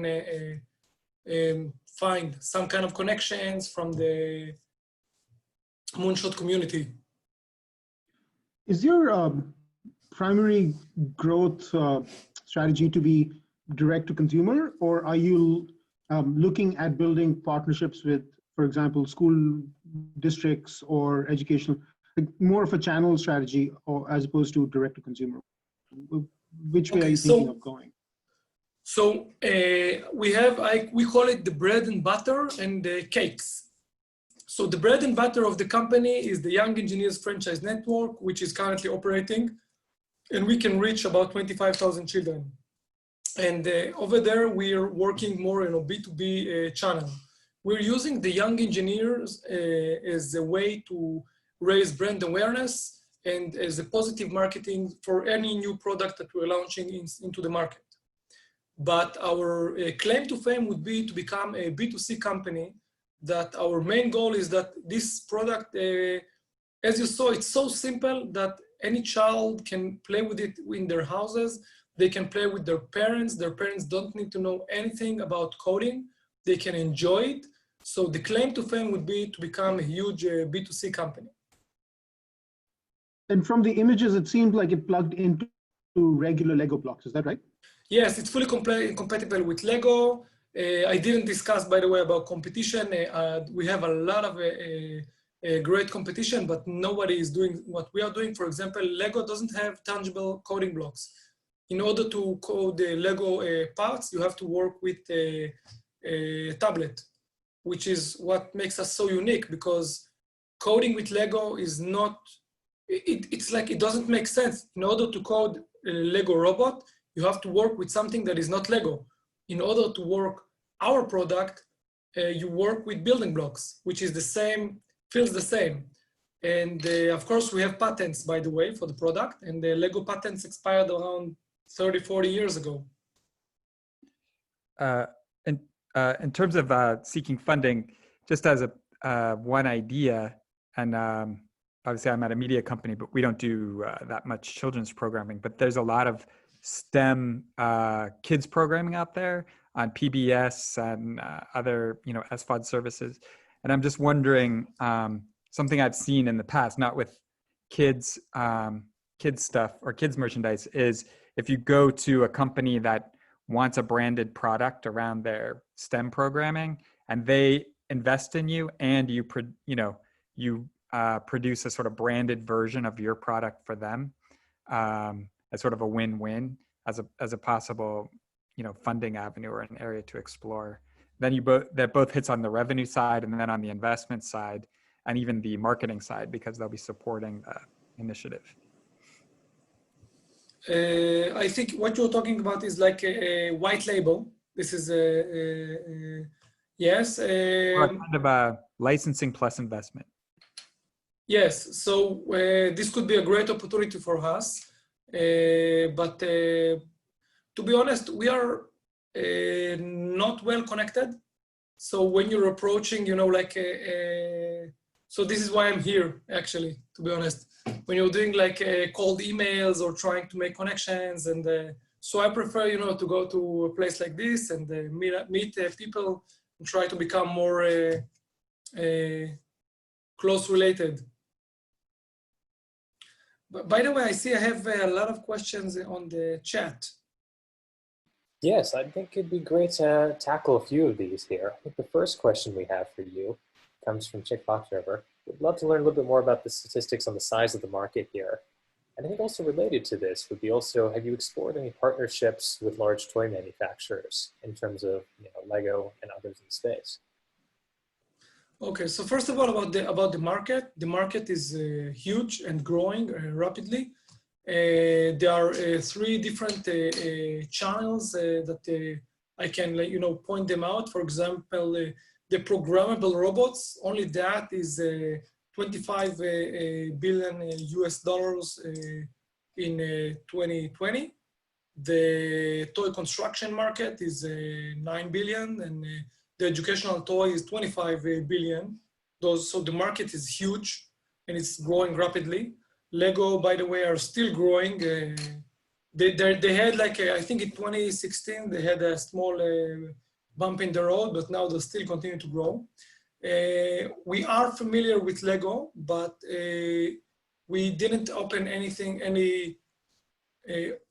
[SPEAKER 9] find some kind of connections from the Moonshot community.
[SPEAKER 3] Is your primary growth strategy to be direct to consumer, or are you looking at building partnerships with, for example, school districts or educational, like more of a channel strategy, or as opposed to direct to consumer? Which way are you thinking of going?
[SPEAKER 9] So we call it the bread and butter and the cakes. So the bread and butter of the company is the Young Engineers Franchise Network, which is currently operating, and we can reach about 25,000 children. And over there, we are working more in a B2B channel. We're using the young engineers as a way to raise brand awareness and as a positive marketing for any new product that we're launching into the market. But our claim to fame would be to become a B2C company, that our main goal is that this product, as you saw, it's so simple that any child can play with it in their houses. They can play with their parents. Their parents don't need to know anything about coding. They can enjoy it. So the claim to fame would be to become a huge B2C company.
[SPEAKER 3] And from the images, it seemed like it plugged into regular Lego blocks. Is that right?
[SPEAKER 9] Yes, it's fully compatible with Lego. I didn't discuss, by the way, about competition. We have a lot of great competition, but nobody is doing what we are doing. For example, Lego doesn't have tangible coding blocks. In order to code the Lego parts, you have to work with a tablet, which is what makes us so unique, because coding with Lego is not, it's like it doesn't make sense. In order to code a Lego robot, you have to work with something that is not Lego. In order to work our product, you work with building blocks, which is the same, feels the same. And of course, we have patents, by the way, for the product, and the Lego patents expired around 30, 40 years ago.
[SPEAKER 4] In terms of seeking funding, just as a one idea, and obviously I'm at a media company, but we don't do that much children's programming, but there's a lot of STEM kids programming out there on PBS and other, SVOD services. And I'm just wondering, something I've seen in the past, not with kids stuff or kids merchandise, is if you go to a company that wants a branded product around their STEM programming and they invest in you, and you produce a sort of branded version of your product for them, as sort of a win-win, as a possible, funding avenue or an area to explore. Then that both hits on the revenue side and then on the investment side and even the marketing side, because they'll be supporting the initiative.
[SPEAKER 9] I think what you're talking about is like a white label. This is yes.
[SPEAKER 4] Kind of a licensing plus investment.
[SPEAKER 9] Yes, so this could be a great opportunity for us. But to be honest, we are not well connected. So when you're approaching, so this is why I'm here, actually, to be honest. When you're doing like cold emails or trying to make connections, and so I prefer, to go to a place like this and meet people and try to become more close related. But by the way, I see I have a lot of questions on the chat.
[SPEAKER 2] Yes, I think it'd be great to tackle a few of these here. I think the first question we have for you comes from Chick Fox River. We'd love to learn a little bit more about the statistics on the size of the market here. And I think also related to this would be also, have you explored any partnerships with large toy manufacturers in terms of Lego and others in the space?
[SPEAKER 9] Okay, so first of all, about the market. The market is huge and growing rapidly. There are 3 different channels that I can point them out. For example, the programmable robots, only that is 25 billion US dollars in 2020. The toy construction market is 9 billion, and the educational toy is 25 billion. So the market is huge, and it's growing rapidly. Lego, by the way, are still growing. They had like, I think in 2016, they had a small bump in the road, but now they still continue to grow. We are familiar with Lego, but we didn't open any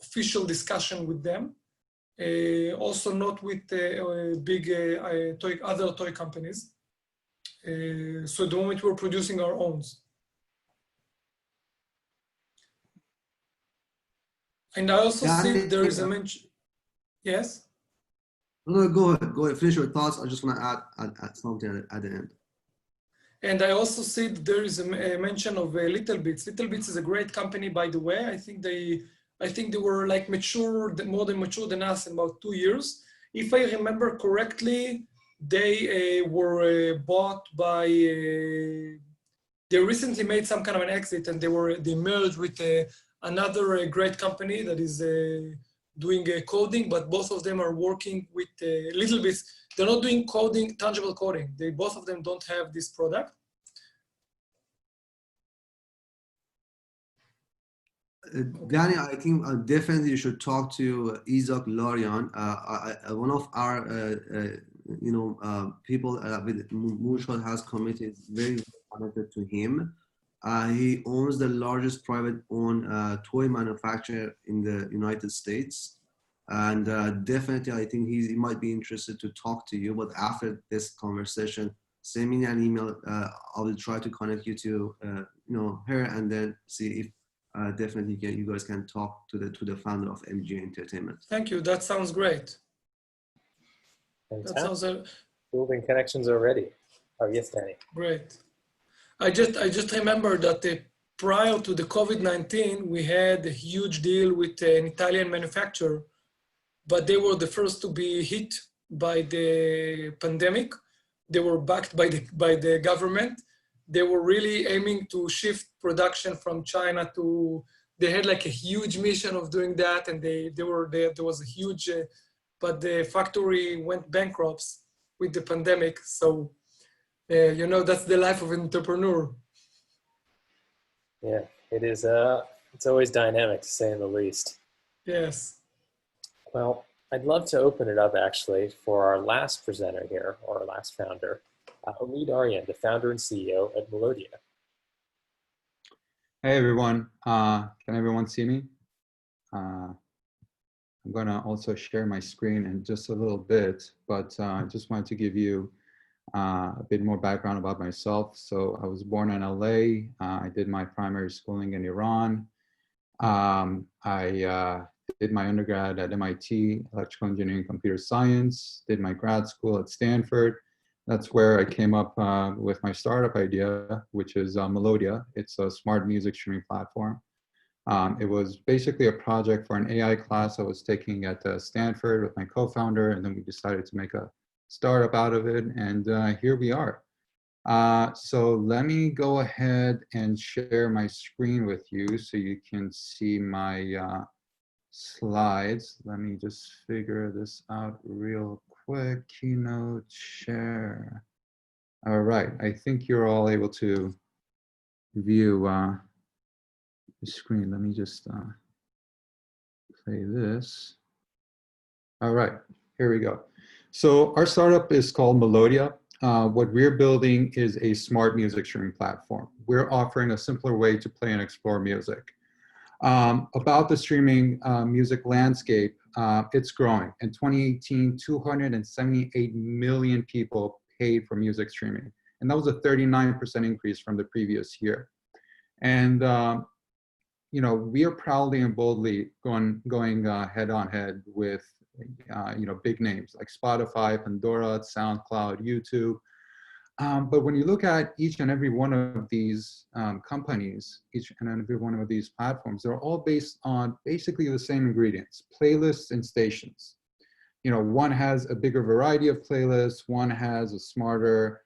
[SPEAKER 9] official discussion with them. Also not with big other toy companies. So at the moment we're producing our own. And I also see there is a mention. Yes?
[SPEAKER 6] No, go ahead, finish your thoughts. I just want to add something at the end.
[SPEAKER 9] And I also see that there is a mention of Little Bits. Little Bits is a great company, by the way. I think they were like mature, more than mature than us in about 2 years. If I remember correctly, they were bought by, they recently made some kind of an exit, and they merged with another great company that is doing coding, but both of them are working with Little Bits. They're not doing coding, tangible coding. Both of them don't have this product.
[SPEAKER 6] Danny, I think definitely you should talk to Isaac Larian, one of our people with Moonshot House committee is very connected to him. He owns the largest private-owned toy manufacturer in the United States. And definitely, I think he might be interested to talk to you. But after this conversation, send me an email. I will try to connect you to her, and then see if definitely you guys can talk to the founder of MG Entertainment.
[SPEAKER 9] Thank you. That sounds great.
[SPEAKER 2] Fantastic.
[SPEAKER 9] That sounds
[SPEAKER 2] building connections already. Oh yes, Danny.
[SPEAKER 9] Great. I just remember that prior to the COVID-19, we had a huge deal with an Italian manufacturer, but they were the first to be hit by the pandemic. They were backed by the government. They were really aiming to shift production from China to, they had like a huge mission of doing that, and there was a huge, but the factory went bankrupt with the pandemic. So, that's the life of an entrepreneur.
[SPEAKER 2] Yeah, it is. It's always dynamic, to say the least.
[SPEAKER 9] Yes.
[SPEAKER 2] Well, I'd love to open it up actually for our last presenter here, or our last founder, Omid Aryan, the founder and CEO at Melodia.
[SPEAKER 10] Hey everyone, can everyone see me? I'm gonna also share my screen in just a little bit, but I just wanted to give you a bit more background about myself. So I was born in LA. I did my primary schooling in Iran. I did my undergrad at MIT, electrical engineering, computer science, did my grad school at Stanford. That's where I came up with my startup idea, which is Melodia. It's a smart music streaming platform. It was basically a project for an AI class I was taking at Stanford with my co-founder, and then we decided to make a startup out of it, and here we are. So let me go ahead and share my screen with you so you can see my slides. Let me just figure this out real quick. Keynote share. All right, I think you're all able to view the screen. Let me just play this. All right, here we go. So our startup is called Melodia. What we're building is a smart music streaming platform. We're offering a simpler way to play and explore music. About the streaming music landscape, it's growing. In 2018, 278 million people paid for music streaming. And that was a 39% increase from the previous year. And we are proudly and boldly going head on head with big names like Spotify, Pandora, SoundCloud, YouTube. But when you look at each and every one of these companies, each and every one of these platforms, they're all based on basically the same ingredients: playlists and stations. one has a bigger variety of playlists, one has a smarter,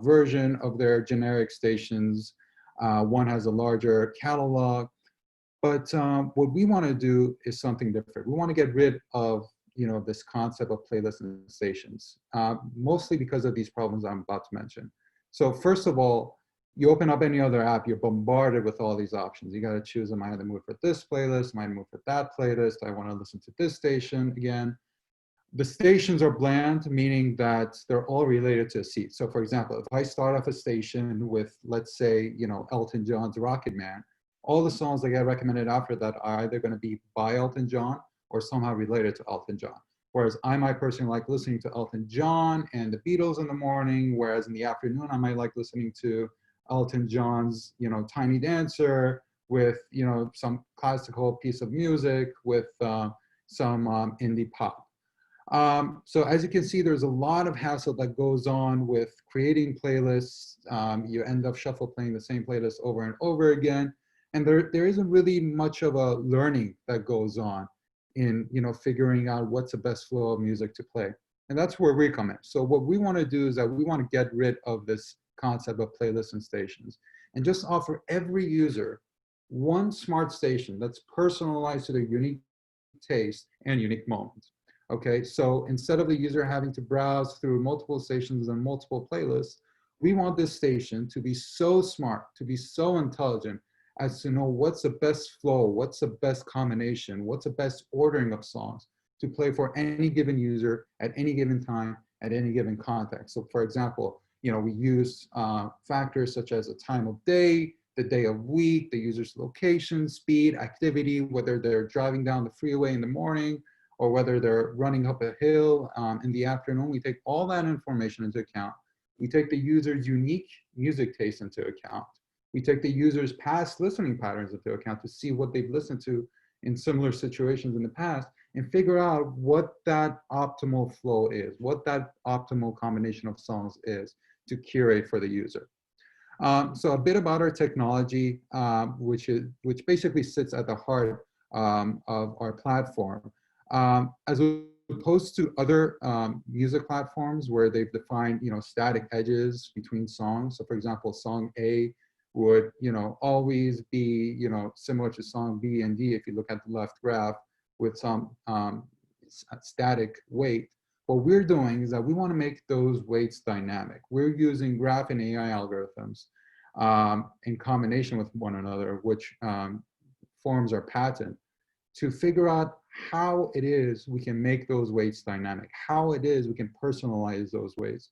[SPEAKER 10] version of their generic stations, one has a larger catalog. But what we want to do is something different. We want to get rid of, this concept of playlists and stations, mostly because of these problems I'm about to mention. So first of all, you open up any other app, you're bombarded with all these options. You got to choose, am I in the mood for this playlist? Am I in the mood for that playlist? I want to listen to this station again. The stations are bland, meaning that they're all related to a seat. So for example, if I start off a station with, let's say, Elton John's Rocket Man, all the songs that get recommended after that are either going to be by Elton John or somehow related to Elton John. Whereas I might personally like listening to Elton John and the Beatles in the morning, whereas in the afternoon I might like listening to Elton John's, Tiny Dancer with, some classical piece of music with some indie pop. So as you can see, there's a lot of hassle that goes on with creating playlists. You end up shuffle playing the same playlist over and over again. And there isn't really much of a learning that goes on in, figuring out what's the best flow of music to play. And that's where we come in. So what we want to do is that we want to get rid of this concept of playlists and stations and just offer every user one smart station that's personalized to their unique taste and unique moments. Okay, so instead of the user having to browse through multiple stations and multiple playlists, we want this station to be so smart, to be so intelligent as to know what's the best flow, what's the best combination, what's the best ordering of songs to play for any given user at any given time, at any given context. So for example, we use factors such as the time of day, the day of week, the user's location, speed, activity, whether they're driving down the freeway in the morning, or whether they're running up a hill in the afternoon. We take all that information into account. We take the user's unique music taste into account. We take the user's past listening patterns into account to see what they've listened to in similar situations in the past and figure out what that optimal flow is, what that optimal combination of songs is to curate for the user. So a bit about our technology, which basically sits at the heart of our platform. As opposed to other music platforms where they've defined, static edges between songs. So for example, song A would, always be, similar to song B and D if you look at the left graph with some static weight. What we're doing is that we want to make those weights dynamic. We're using graph and AI algorithms in combination with one another, which forms our patent, to figure out how it is we can make those weights dynamic, how it is we can personalize those weights,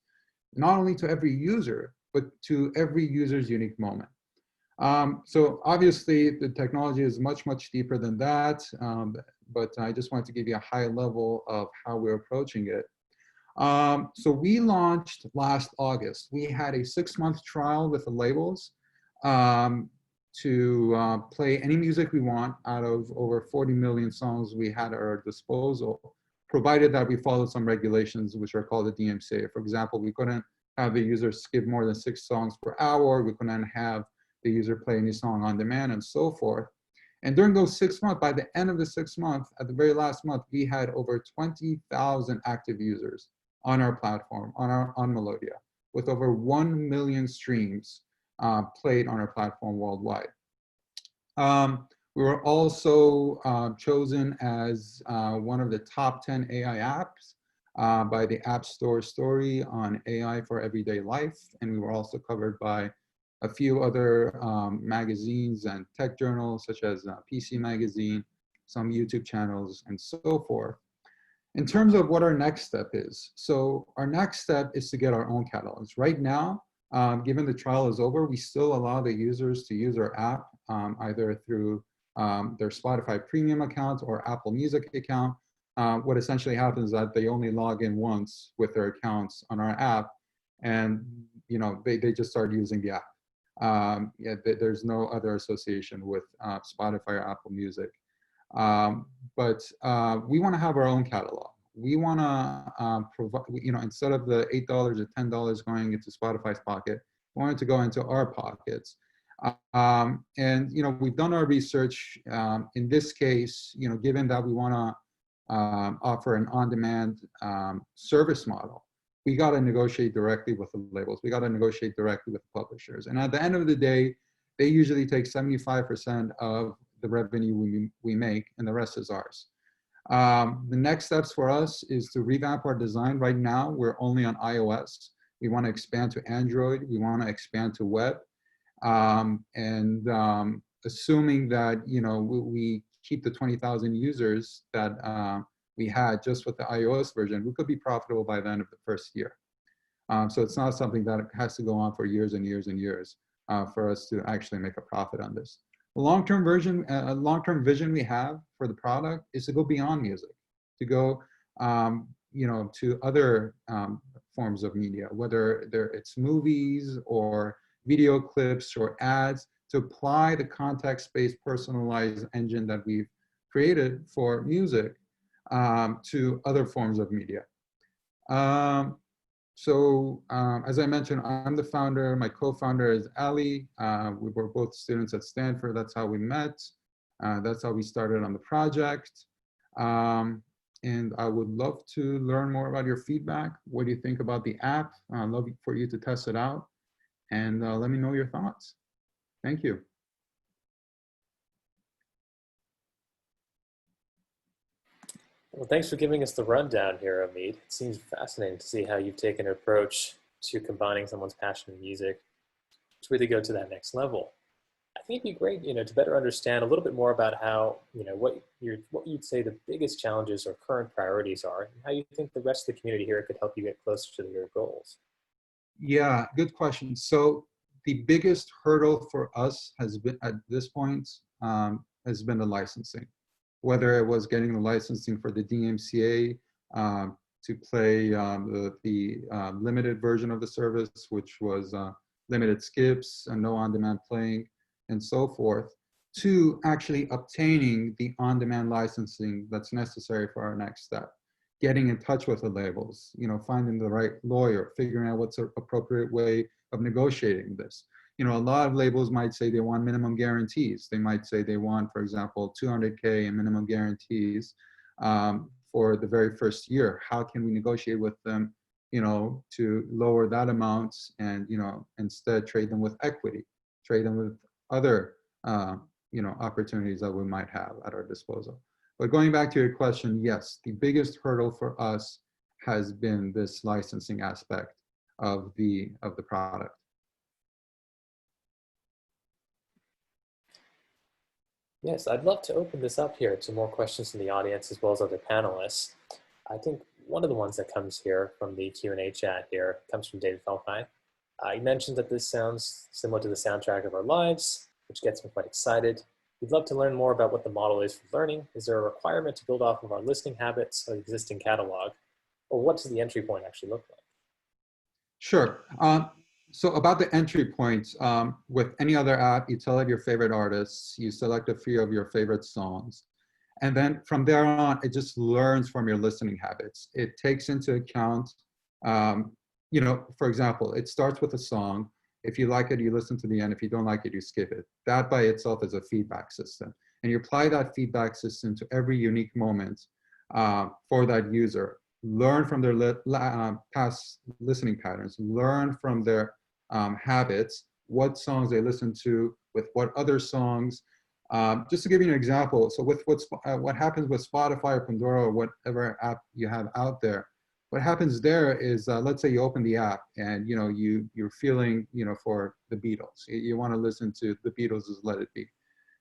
[SPEAKER 10] not only to every user, but to every user's unique moment. So obviously the technology is much, much deeper than that, but I just wanted to give you a high level of how we're approaching it. So we launched last August. We had a 6-month trial with the labels to play any music we want out of over 40 million songs we had at our disposal, provided that we followed some regulations which are called the DMCA. For example, we couldn't have the user skip more than 6 songs per hour. We couldn't have the user play any song on demand and so forth. And during those 6 months, by the end of the 6th month, at the very last month, we had over 20,000 active users on our platform, on Melodia, with over 1 million streams played on our platform worldwide. We were also chosen as one of the top 10 AI apps by the App Store story on AI for Everyday Life. And we were also covered by a few other magazines and tech journals, such as PC Magazine, some YouTube channels, and so forth. In terms of what our next step is, so our next step is to get our own catalogs. Right now, given the trial is over, we still allow the users to use our app either through their Spotify premium account or Apple Music account. What essentially happens is that they only log in once with their accounts on our app, and they just start using the app. There's no other association with Spotify or Apple Music. But we want to have our own catalog. We want to provide, instead of the $8 or $10 going into Spotify's pocket, we want it to go into our pockets. And we've done our research. In this case, given that we want to offer an on-demand service model, we got to negotiate directly with the labels. We got to negotiate directly with the publishers. And at the end of the day, they usually take 75% of the revenue we make, and the rest is ours. The next steps for us is to revamp our design. Right now, we're only on iOS. We want to expand to Android. We want to expand to web. Assuming that we keep the 20,000 users that we had just with the iOS version, we could be profitable by the end of the first year. So it's not something that has to go on for years and years and years for us to actually make a profit on this. The long-term vision we have for the product is to go beyond music, to go to other forms of media, whether it's movies or video clips or ads, to apply the context-based personalized engine that we've created for music to other forms of media. As I mentioned, I'm the founder. My co-founder is Ali. We were both students at Stanford. That's how we met. That's how we started on the project. And I would love to learn more about your feedback. What do you think about the app? I'd love for you to test it out. And let me know your thoughts. Thank you.
[SPEAKER 2] Well, thanks for giving us the rundown here, Omid. It seems fascinating to see how you've taken an approach to combining someone's passion in music to really go to that next level. I think it'd be great, to better understand a little bit more about how, what you'd say the biggest challenges or current priorities are, and how you think the rest of the community here could help you get closer to your goals.
[SPEAKER 10] Yeah, good question. So the biggest hurdle for us has been, at this point, has been the licensing. Whether it was getting the licensing for the DMCA to play the limited version of the service, which was limited skips and no on-demand playing and so forth, to actually obtaining the on-demand licensing that's necessary for our next step. Getting in touch with the labels, finding the right lawyer, figuring out what's an appropriate way of negotiating this. A lot of labels might say they want minimum guarantees. They might say they want, for example, 200K in minimum guarantees for the very first year. How can we negotiate with them, to lower that amount and, instead trade them with equity, trade them with other, opportunities that we might have at our disposal. But going back to your question, yes, the biggest hurdle for us has been this licensing aspect of the product.
[SPEAKER 2] Yes, I'd love to open this up here to more questions from the audience as well as other panelists. I think one of the ones that comes here from the Q&A chat here comes from David Felkheim. He mentioned that this sounds similar to the soundtrack of our lives, which gets me quite excited. We'd love to learn more about what the model is for learning. Is there a requirement to build off of our listening habits or existing catalog? Or what does the entry point actually look like?
[SPEAKER 10] Sure. So about the entry points, with any other app, you tell it your favorite artists, you select a few of your favorite songs. And then from there on, it just learns from your listening habits. It takes into account, for example, it starts with a song. If you like it, you listen to the end. If you don't like it, you skip it. That by itself is a feedback system. And you apply that feedback system to every unique moment for that user. Learn from their past listening patterns. Learn from their habits, what songs they listen to, with what other songs. Just to give you an example, so with what happens with Spotify or Pandora or whatever app you have out there, what happens there is, let's say you open the app and you're feeling for the Beatles. You want to listen to the Beatles' Let It Be.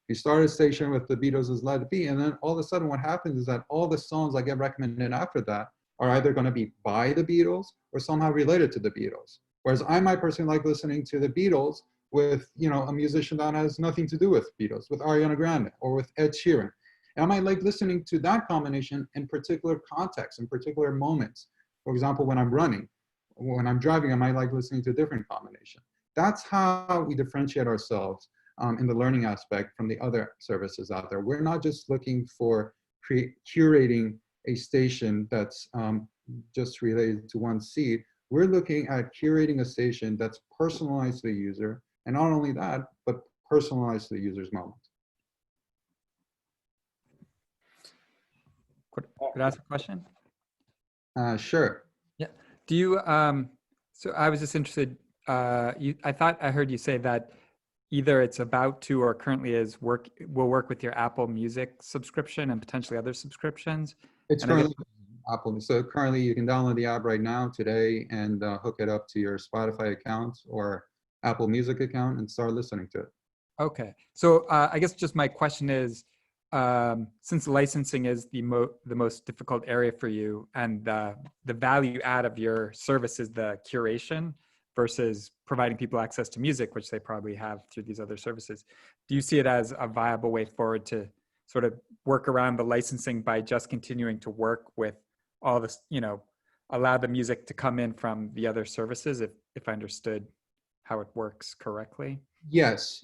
[SPEAKER 10] You start a station with the Beatles' Let It Be, and then all of a sudden what happens is that all the songs that get recommended after that are either going to be by the Beatles or somehow related to the Beatles. Whereas I might personally like listening to the Beatles with a musician that has nothing to do with Beatles, with Ariana Grande or with Ed Sheeran. And I might like listening to that combination in particular contexts, in particular moments. For example, when I'm running, when I'm driving, I might like listening to a different combination. That's how we differentiate ourselves in the learning aspect from the other services out there. We're not just looking for curating a station that's just related to one seed. We're looking at curating a station that's personalized to the user, and not only that, but personalized to the user's moment.
[SPEAKER 4] Could I ask a question?
[SPEAKER 10] Sure.
[SPEAKER 4] Yeah. Do you, so I was just interested, I thought I heard you say that either it's about to or currently will work with your Apple Music subscription and potentially other subscriptions.
[SPEAKER 10] It's
[SPEAKER 4] And I guess,
[SPEAKER 10] currently Apple. So currently you can download the app right now today and hook it up to your Spotify account or Apple Music account and start listening to it.
[SPEAKER 4] okay. So I guess just my question is, since licensing is the most difficult area for you, and the value add of your service is the curation versus providing people access to music, which they probably have through these other services, do you see it as a viable way forward to sort of work around the licensing by just continuing to work with all this, allow the music to come in from the other services, if I understood how it works correctly?
[SPEAKER 10] Yes,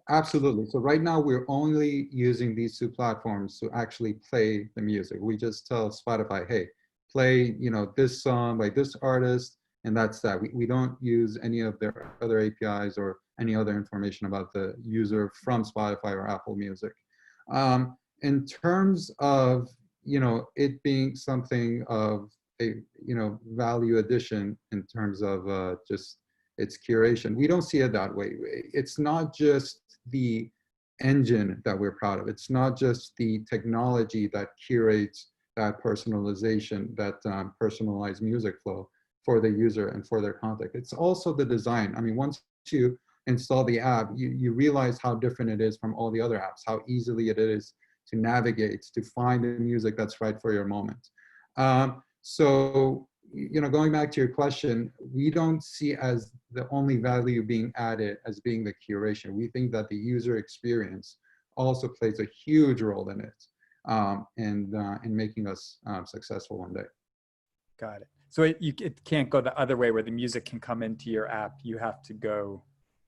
[SPEAKER 10] absolutely. So right now we're only using these two platforms to actually play the music. We just tell Spotify, hey, play, this song by this artist, and that's that. We don't use any of their other APIs or any other information about the user from Spotify or Apple Music. In terms of, it being something of a, value addition in terms of just its curation, we don't see it that way. It's not just the engine that we're proud of. It's not just the technology that curates that personalization, that personalized music flow for the user and for their content. It's also the design. I mean, once you install the app, you realize how different it is from all the other apps, how easily it is to navigate, to find the music that's right for your moment. So, going back to your question, we don't see as the only value being added as being the curation. We think that the user experience also plays a huge role in it, and in making us successful one day.
[SPEAKER 4] Got it. So it can't go the other way where the music can come into your app. You have to go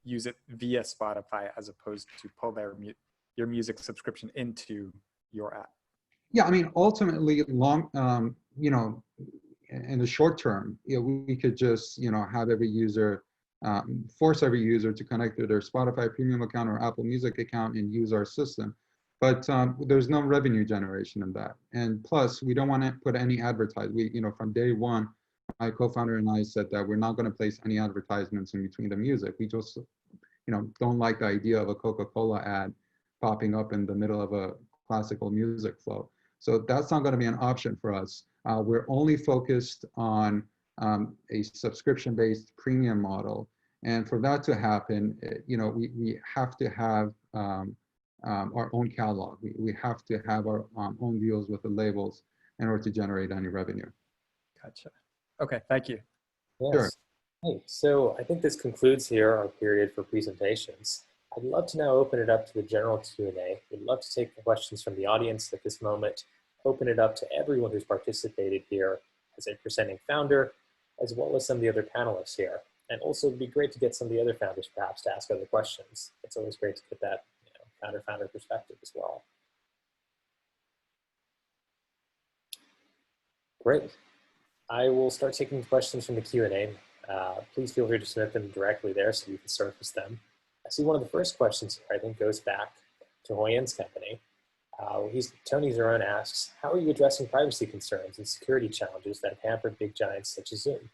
[SPEAKER 4] use it via Spotify as opposed to pull your music subscription into your app.
[SPEAKER 10] Yeah, I mean, ultimately, in the short term, we could just, have every user, force every user to connect to their Spotify premium account or Apple Music account and use our system. But there's no revenue generation in that. And plus, we don't want to put any advertising. From day one, my co-founder and I said that we're not going to place any advertisements in between the music. We just, don't like the idea of a Coca-Cola ad popping up in the middle of a classical music flow. So that's not going to be an option for us. We're only focused on a subscription-based premium model. And for that to happen, we have to have our own catalog. We have to have our own deals with the labels in order to generate any revenue.
[SPEAKER 4] Gotcha. Okay, thank you.
[SPEAKER 2] Yes.
[SPEAKER 10] Sure.
[SPEAKER 2] Hey, so I think this concludes here our period for presentations. I'd love to now open it up to the general Q&A. We'd love to take questions from the audience at this moment, open it up to everyone who's participated here as a presenting founder, as well as some of the other panelists here. And also it'd be great to get some of the other founders perhaps to ask other questions. It's always great to get that founder perspective as well. Great. I will start taking questions from the Q&A. Please feel free to submit them directly there so you can surface them. I see one of the first questions here, I think, goes back to Hoyen's company. Tony Zerone asks, how are you addressing privacy concerns and security challenges that hamper big giants such as Zoom?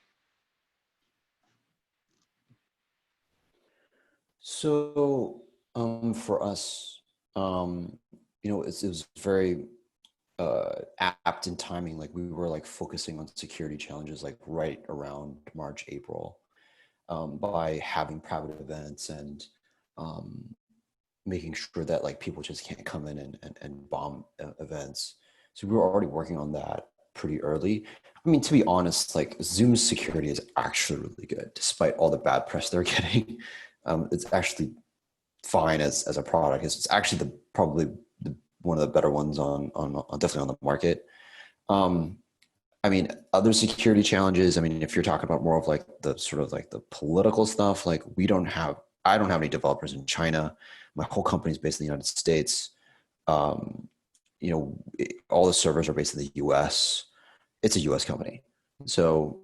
[SPEAKER 7] So for us, it was very apt in timing. Like we were focusing on security challenges right around March, April, by having private events and making sure that people just can't come in and bomb events. So we were already working on that pretty early. I mean, to be honest, Zoom's security is actually really good, despite all the bad press they're getting. It's actually fine as a product. It's actually probably one of the better ones on definitely on the market. I mean, other security challenges. I mean, if you're talking about more of the sort of the political stuff, I don't have any developers in China. My whole company is based in the United States. All the servers are based in the US. It's a US company. So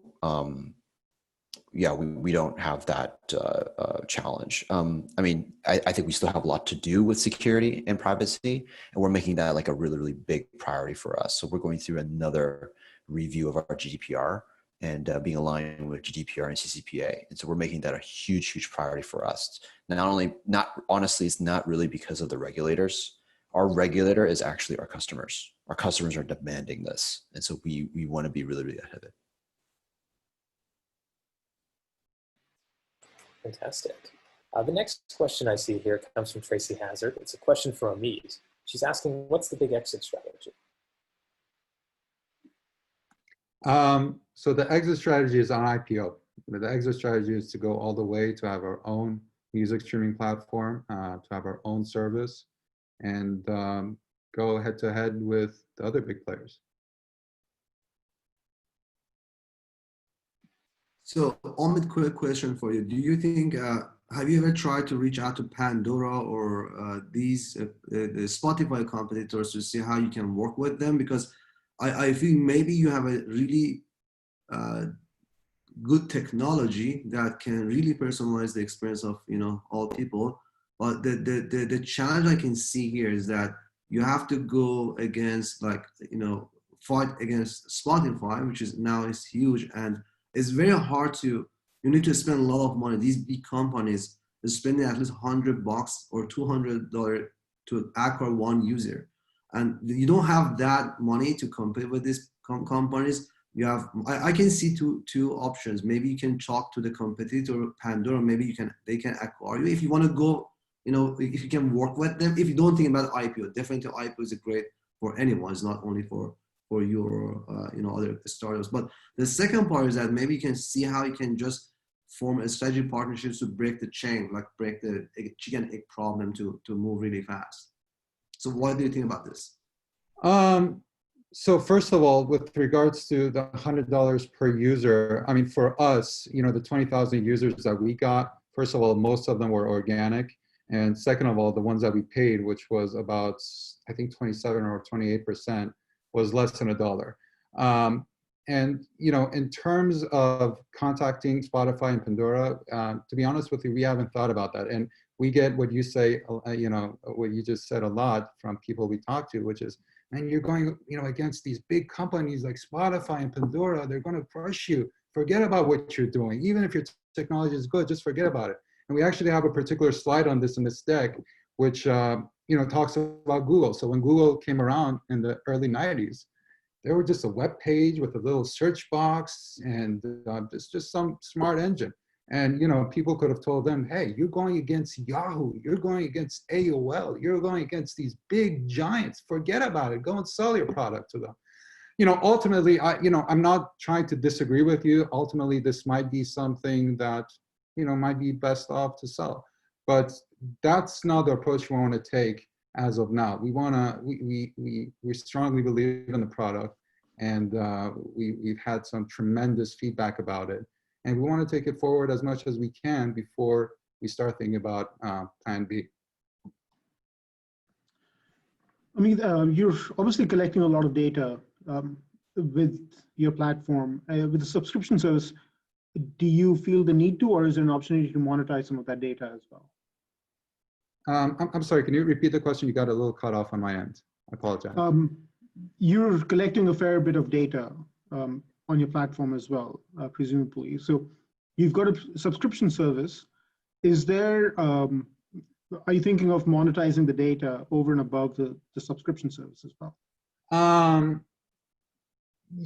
[SPEAKER 7] yeah, we don't have that challenge. I mean, I think we still have a lot to do with security and privacy, and we're making that like a really, really big priority for us. So we're going through another review of our GDPR and being aligned with GDPR and CCPA. And so we're making that a huge, huge priority for us. Honestly, it's not really because of the regulators. Our regulator is actually our customers. Our customers are demanding this. And so we want to be really, really ahead of it.
[SPEAKER 2] Fantastic. The next question I see here comes from Tracy Hazard. It's a question for Amit. She's asking, what's the big exit strategy?
[SPEAKER 10] So the exit strategy is on IPO. The exit strategy is to go all the way to have our own music streaming platform, to have our own service, and go head to head with the other big players.
[SPEAKER 6] So, Amit, quick question for you. Do you think, have you ever tried to reach out to Pandora or the Spotify competitors to see how you can work with them? Because I feel maybe you have a really good technology that can really personalize the experience of all people. But the challenge I can see here is that you have to go against fight against Spotify, which is huge, and it's very hard you need to spend a lot of money. These big companies are spending at least $100 or $200 to acquire one user. And you don't have that money to compete with these companies. You have, I can see two options. Maybe you can talk to the competitor Pandora. Maybe they can acquire you if you want to go. If you can work with them. If you don't think about IPO, definitely IPO is great for anyone. It's not only for your other startups. But the second part is that maybe you can see how you can just form a strategy partnerships to break the chain, like break the chicken egg problem to move really fast. So what do you think about this?
[SPEAKER 10] So first of all, with regards to the $100 per user, I mean, for us, the 20,000 users that we got, first of all, most of them were organic. And second of all, the ones that we paid, which was about, I think 27 or 28%, was less than $1. And, in terms of contacting Spotify and Pandora, to be honest with you, we haven't thought about that. And we get what you say, what you just said a lot from people we talk to, which is, man, you're going, against these big companies like Spotify and Pandora, they're going to crush you. Forget about what you're doing. Even if your technology is good, just forget about it. And we actually have a particular slide on this in this deck, which, talks about Google. So when Google came around in the early 90s, they were just a web page with a little search box and just some smart engine. And, people could have told them, hey, you're going against Yahoo, you're going against AOL, you're going against these big giants, forget about it, go and sell your product to them. Ultimately, I'm not trying to disagree with you. Ultimately, this might be something that, might be best off to sell. But that's not the approach we want to take as of now. We strongly believe in the product, and we've had some tremendous feedback about it. And we want to take it forward as much as we can before we start thinking about plan B.
[SPEAKER 3] I mean, you're obviously collecting a lot of data with your platform. With the subscription service, do you feel the need to, or is there an opportunity to monetize some of that data as well?
[SPEAKER 10] I'm sorry, can you repeat the question? You got a little cut off on my end. I apologize.
[SPEAKER 3] You're collecting a fair bit of data on your platform as well, presumably. So you've got a subscription service. Is there, are you thinking of monetizing the data over and above the subscription service as well?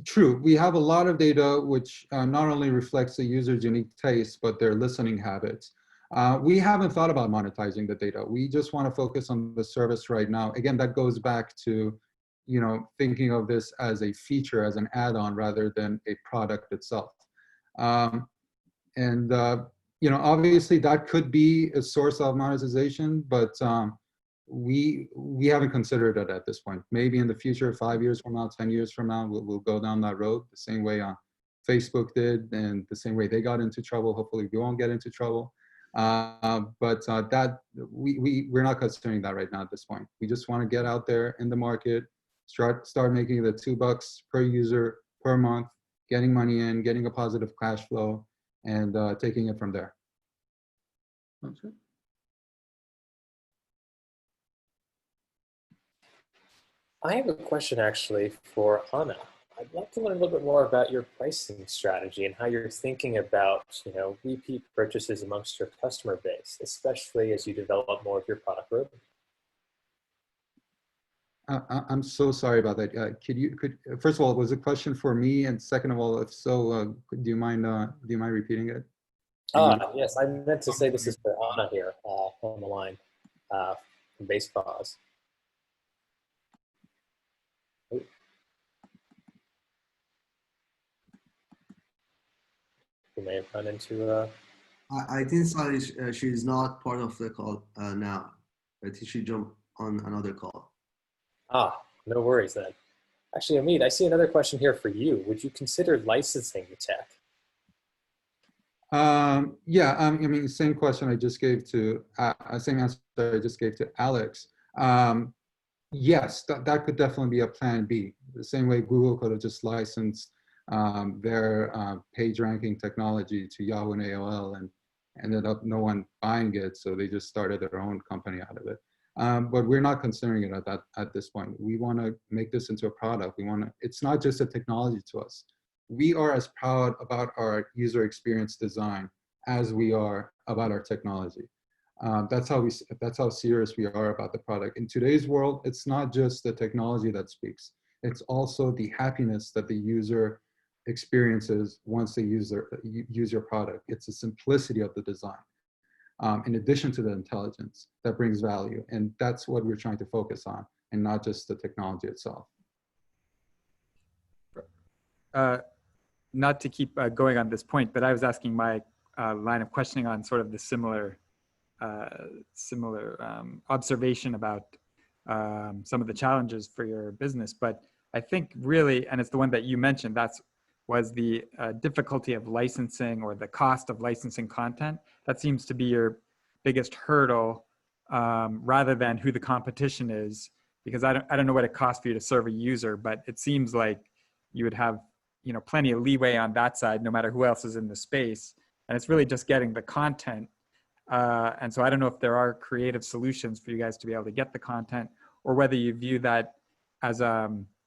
[SPEAKER 10] True. We have a lot of data which not only reflects the user's unique taste, but their listening habits. We haven't thought about monetizing the data. We just want to focus on the service right now. Again, that goes back to thinking of this as a feature, as an add-on, rather than a product itself. Obviously that could be a source of monetization, but we haven't considered it at this point. Maybe in the future, 5 years from now, 10 years from now, we'll go down that road the same way Facebook did, and the same way they got into trouble. Hopefully we won't get into trouble. But we're not considering that right now at this point. We just want to get out there in the market, start making the $2 per user per month, getting money in, getting a positive cash flow, and taking it from there.
[SPEAKER 3] Sounds good.
[SPEAKER 2] I have a question actually for Anna. I'd like to learn a little bit more about your pricing strategy and how you're thinking about, repeat purchases amongst your customer base, especially as you develop more of your product roadmap.
[SPEAKER 10] I'm so sorry about that. First of all, was a question for me, and second of all, if so, do you mind repeating it?
[SPEAKER 2] Yes, I meant to say this is for Anna here on the line from Base Pause. We may have run into.
[SPEAKER 6] I think sorry, she's not part of the call now. I think she jumped on another call.
[SPEAKER 2] No worries then. Actually, Amit, I see another question here for you. Would you consider licensing the tech?
[SPEAKER 10] Yeah, I mean, same question I just gave to, same answer I just gave to Alex. Yes, that could definitely be a plan B. The same way Google could have just licensed their page ranking technology to Yahoo and AOL and ended up no one buying it, so they just started their own company out of it. But we're not considering it at this point. We want to make this into a product. It's not just a technology to us. We are as proud about our user experience design as we are about our technology. That's how serious we are about the product. In today's world, it's not just the technology that speaks. It's also the happiness that the user experiences once they use your product. It's the simplicity of the design, in addition to the intelligence that brings value. And that's what we're trying to focus on, and not just the technology itself.
[SPEAKER 4] Not to keep going on this point, but I was asking my line of questioning on sort of the similar observation about some of the challenges for your business. But I think really, and it's the one that you mentioned, was the difficulty of licensing, or the cost of licensing content. That seems to be your biggest hurdle, rather than who the competition is, because I don't know what it costs for you to serve a user, but it seems like you would have plenty of leeway on that side, no matter who else is in the space. And it's really just getting the content. And so I don't know if there are creative solutions for you guys to be able to get the content, or whether you view that as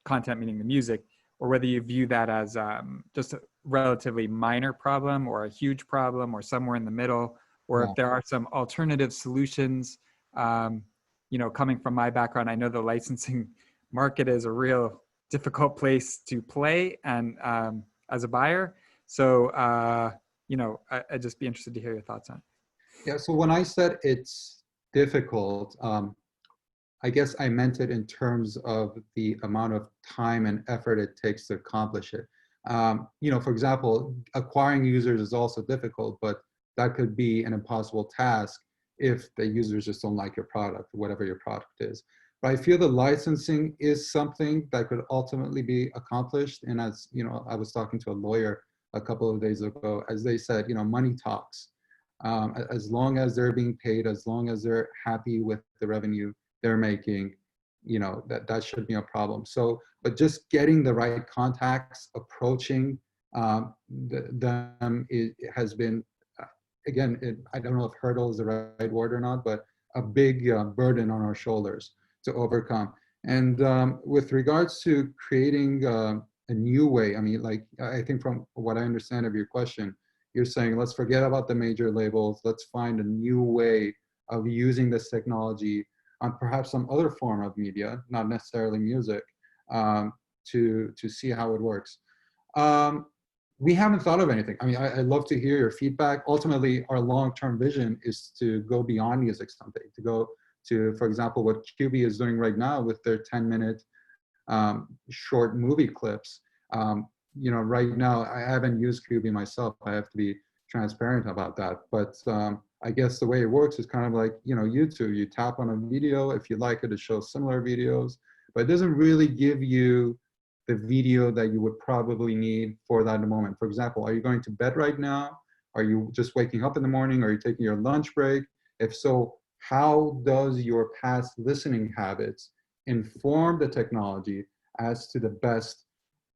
[SPEAKER 4] content, meaning the music, or whether you view that as just a relatively minor problem, or a huge problem, or somewhere in the middle, or if there are some alternative solutions. Coming from my background, I know the licensing market is a real difficult place to play, and as a buyer. So, I'd just be interested to hear your thoughts on it.
[SPEAKER 10] Yeah, so when I said it's difficult, I guess I meant it in terms of the amount of time and effort it takes to accomplish it. For example, acquiring users is also difficult, but that could be an impossible task if the users just don't like your product, whatever your product is. But I feel the licensing is something that could ultimately be accomplished. And as I was talking to a lawyer a couple of days ago, as they said, money talks. As long as they're being paid, as long as they're happy with the revenue they're making, that shouldn't be a problem. So, but just getting the right contacts, approaching them, it has been, again, I don't know if hurdle is the right word or not, but a big burden on our shoulders to overcome. And with regards to creating a new way, I think from what I understand of your question, you're saying, let's forget about the major labels, let's find a new way of using this technology on perhaps some other form of media, not necessarily music, to see how it works. We haven't thought of anything. I'd love to hear your feedback. Ultimately, our long-term vision is to go beyond music someday, to go to, for example, what QB is doing right now with their 10-minute short movie clips. Right now, I haven't used QB myself. I have to be transparent about that. But I guess the way it works is kind of like, YouTube. You tap on a video. If you like it, it shows similar videos. But it doesn't really give you the video that you would probably need for that moment. For example, are you going to bed right now? Are you just waking up in the morning? Are you taking your lunch break? If so, how does your past listening habits inform the technology as to the best,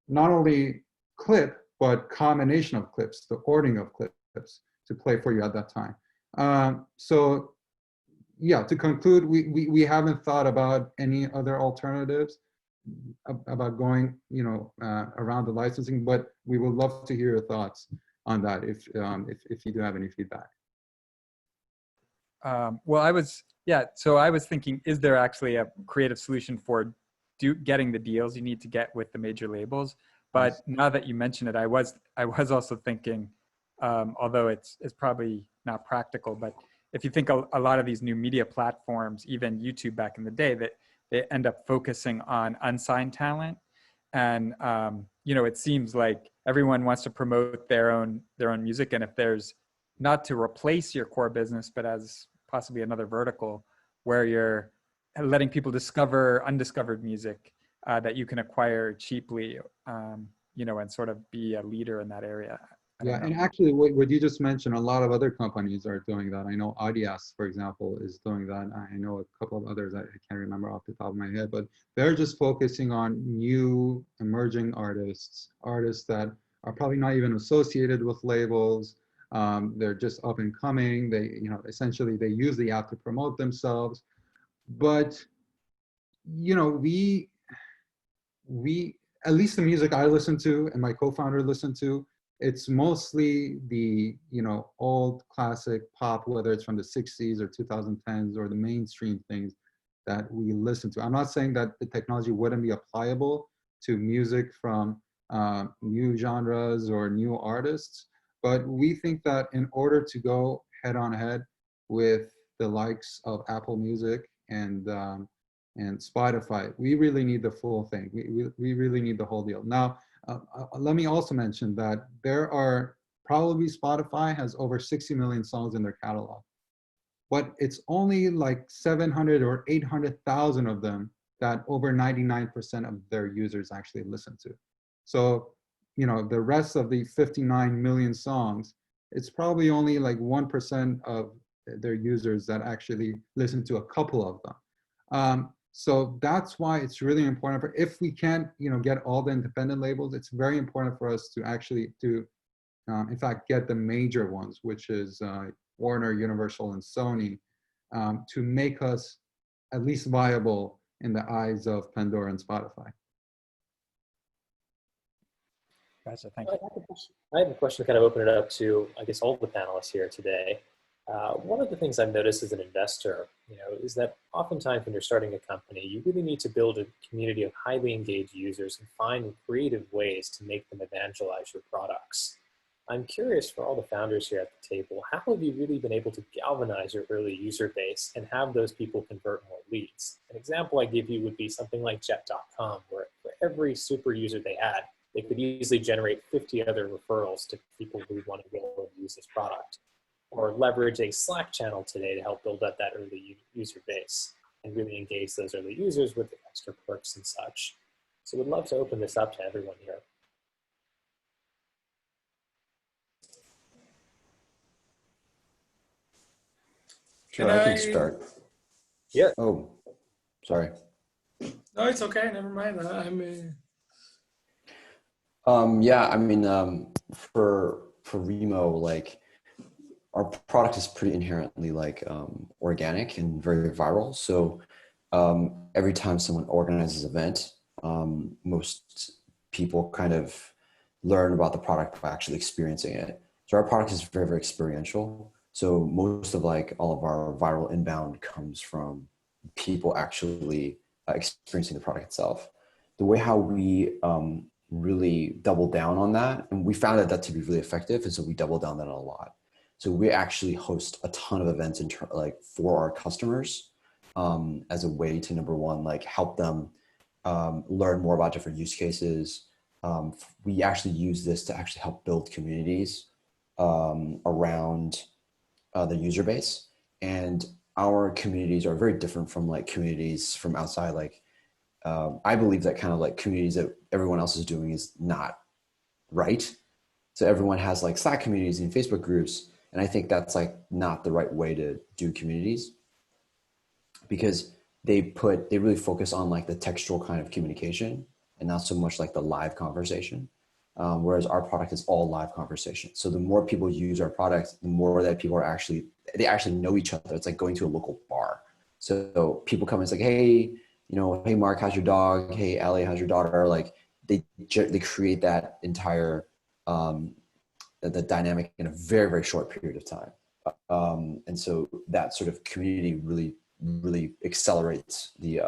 [SPEAKER 10] not only clip, but combination of clips, the ordering of clips, to play for you at that time. So yeah, to conclude, we haven't thought about any other alternatives about going, around the licensing, but we would love to hear your thoughts on that if you do have any feedback.
[SPEAKER 4] Well, so I was thinking, is there actually a creative solution for getting the deals you need to get with the major labels? But now that you mention it, I was also thinking, although it's probably not practical, but if you think a lot of these new media platforms, even YouTube back in the day, that they end up focusing on unsigned talent, and it seems like everyone wants to promote their own music, and if there's not to replace your core business, but as possibly another vertical where you're letting people discover undiscovered music that you can acquire cheaply, and sort of be a leader in that area.
[SPEAKER 10] Yeah, and actually what you just mentioned, a lot of other companies are doing that. I know Audias, for example, is doing that. I know a couple of others I can't remember off the top of my head, but they're just focusing on new emerging artists that are probably not even associated with labels. They're just up and coming. They, essentially they use the app to promote themselves. But, we, at least the music I listen to and my co-founder listen to, it's mostly the, old classic pop, whether it's from the 60s or 2010s or the mainstream things that we listen to. I'm not saying that the technology wouldn't be applicable to music from new genres or new artists, but we think that in order to go head on head with the likes of Apple Music and Spotify, we really need the full thing. We really need the whole deal. Now, let me also mention that probably Spotify has over 60 million songs in their catalog, but it's only like 700 or 800,000 of them that over 99% of their users actually listen to. So, the rest of the 59 million songs, it's probably only like 1% of their users that actually listen to a couple of them. So that's why it's really important if we can't, get all the independent labels, it's very important for us to actually in fact, get the major ones, which is Warner, Universal, and Sony, to make us at least viable in the eyes of Pandora and Spotify.
[SPEAKER 4] Gotcha, thank you.
[SPEAKER 2] I have a question to kind of open it up to, I guess, all the panelists here today. One of the things I've noticed as an investor, is that oftentimes when you're starting a company, you really need to build a community of highly engaged users and find creative ways to make them evangelize your products. I'm curious, for all the founders here at the table, how have you really been able to galvanize your early user base and have those people convert more leads? An example I give you would be something like Jet.com, where for every super user they had, they could easily generate 50 other referrals to people who want to go and use this product. Or leverage a Slack channel today to help build up that early user base and really engage those early users with the extra perks and such. So we'd love to open this up to everyone here.
[SPEAKER 7] Sure, I can start.
[SPEAKER 2] Yeah.
[SPEAKER 7] Oh, sorry.
[SPEAKER 9] No, it's okay. Never mind.
[SPEAKER 7] Yeah, I mean, for Remo, like, our product is pretty inherently organic and very viral. So every time someone organizes an event, most people kind of learn about the product by actually experiencing it. So our product is very, very experiential. So most of all of our viral inbound comes from people actually experiencing the product itself. The way how we really double down on that, and we found that to be really effective, and so we double down on that a lot. So we actually host a ton of events for our customers as a way to, number one, help them learn more about different use cases. We actually use this to actually help build communities around the user base. And our communities are very different from communities from outside. I believe that kind of communities that everyone else is doing is not right. So everyone has Slack communities and Facebook groups. And I think that's not the right way to do communities, because they really focus on the textual kind of communication and not so much the live conversation. whereas our product is all live conversation. So the more people use our product, the more that people are they actually know each other. It's like going to a local bar. So people come and it's like, hey, hey Mark, how's your dog? Hey Ellie, how's your daughter? Like they create that entire the dynamic in a very, very short period of time. And so that sort of community really accelerates the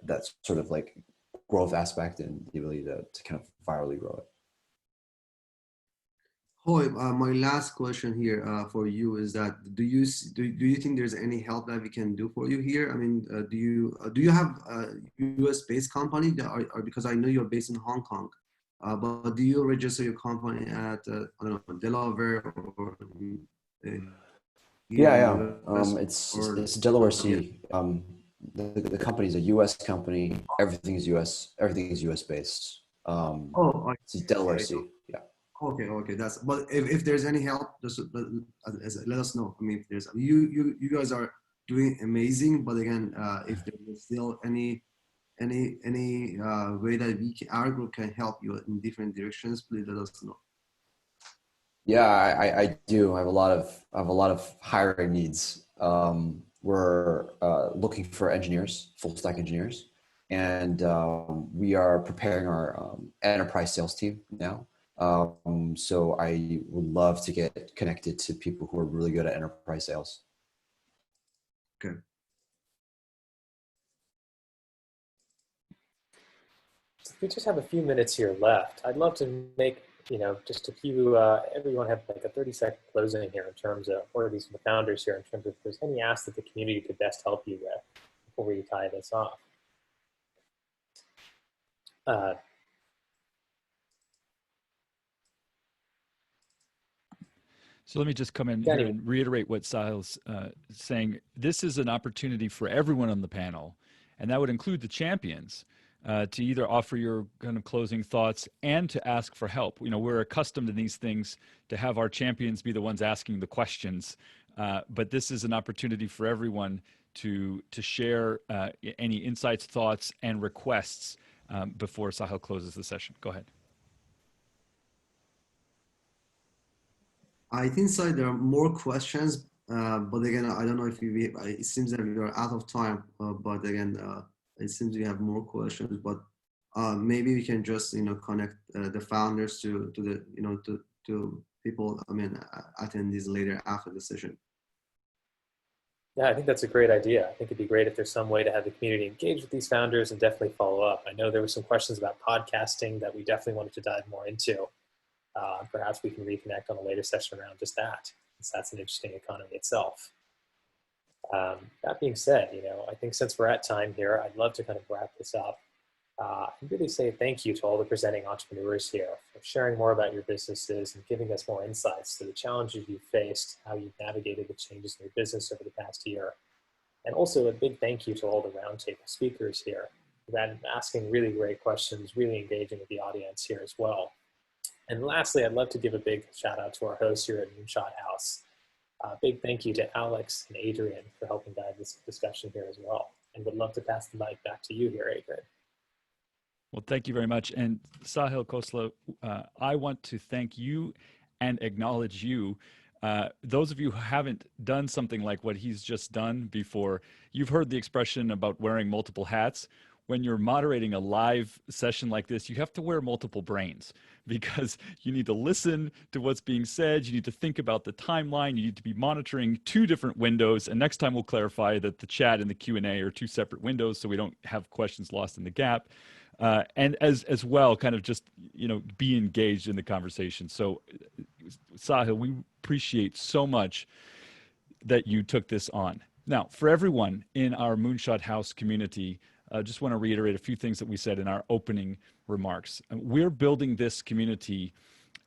[SPEAKER 7] that sort of like growth aspect and the ability to kind of virally grow it.
[SPEAKER 6] Hoi, my last question here for you is that do you think there's any help that we can do for you here? I mean, do you have a US based company or because I know you're based in Hong Kong, but do you register your company at I don't know, Delaware or
[SPEAKER 7] Yeah. It's Delaware C. The company's a US company. Everything's US based. It's Delaware C. Yeah.
[SPEAKER 6] Okay. But if there's any help, just let us know. I mean, if there's you guys are doing amazing, but again, if there's still any way that our group can help you in different directions, please let us know.
[SPEAKER 7] Yeah, I do. I have a lot of hiring needs. We're looking for engineers, full stack engineers, and we are preparing our enterprise sales team now. So I would love to get connected to people who are really good at enterprise sales.
[SPEAKER 6] Okay.
[SPEAKER 2] We just have a few minutes here left. I'd love to make, just a few, everyone have like a 30-second closing here in terms of, or these founders here in terms of if there's any ask that the community could best help you with before we tie this off.
[SPEAKER 1] So let me just come in here and reiterate what Sahil's saying. This is an opportunity for everyone on the panel, and that would include the champions, to either offer your kind of closing thoughts and to ask for help. We're accustomed to these things to have our champions be the ones asking the questions, but this is an opportunity for everyone to share any insights, thoughts, and requests before Sahil closes the session. Go ahead.
[SPEAKER 6] I think so. There are more questions, but again, I don't know if it seems that we are out of time. But again, it seems we have more questions. But maybe we can just connect the founders to the to people. I mean, attendees later after the session.
[SPEAKER 2] Yeah, I think that's a great idea. I think it'd be great if there's some way to have the community engage with these founders and definitely follow up. I know there were some questions about podcasting that we definitely wanted to dive more into. Perhaps we can reconnect on a later session around just that, since that's an interesting economy itself. That being said, I think since we're at time here, I'd love to kind of wrap this up and really say thank you to all the presenting entrepreneurs here for sharing more about your businesses and giving us more insights to the challenges you've faced, how you've navigated the changes in your business over the past year. And also a big thank you to all the Roundtable speakers here who've been asking really great questions, really engaging with the audience here as well. And lastly, I'd love to give a big shout out to our hosts here at Moonshot House. Big thank you to Alex and Adrian for helping guide this discussion here as well. And would love to pass the mic back to you here, Adrian.
[SPEAKER 1] Well, thank you very much. And Sahil Khosla, I want to thank you and acknowledge you. Those of you who haven't done something like what he's just done before, you've heard the expression about wearing multiple hats. When you're moderating a live session like this, you have to wear multiple brains because you need to listen to what's being said. You need to think about the timeline. You need to be monitoring two different windows. And next time we'll clarify that the chat and the Q&A are two separate windows so we don't have questions lost in the gap. And as well, kind of just, be engaged in the conversation. So Sahil, we appreciate so much that you took this on. Now, for everyone in our Moonshot House community, I just want to reiterate a few things that we said in our opening remarks. We're building this community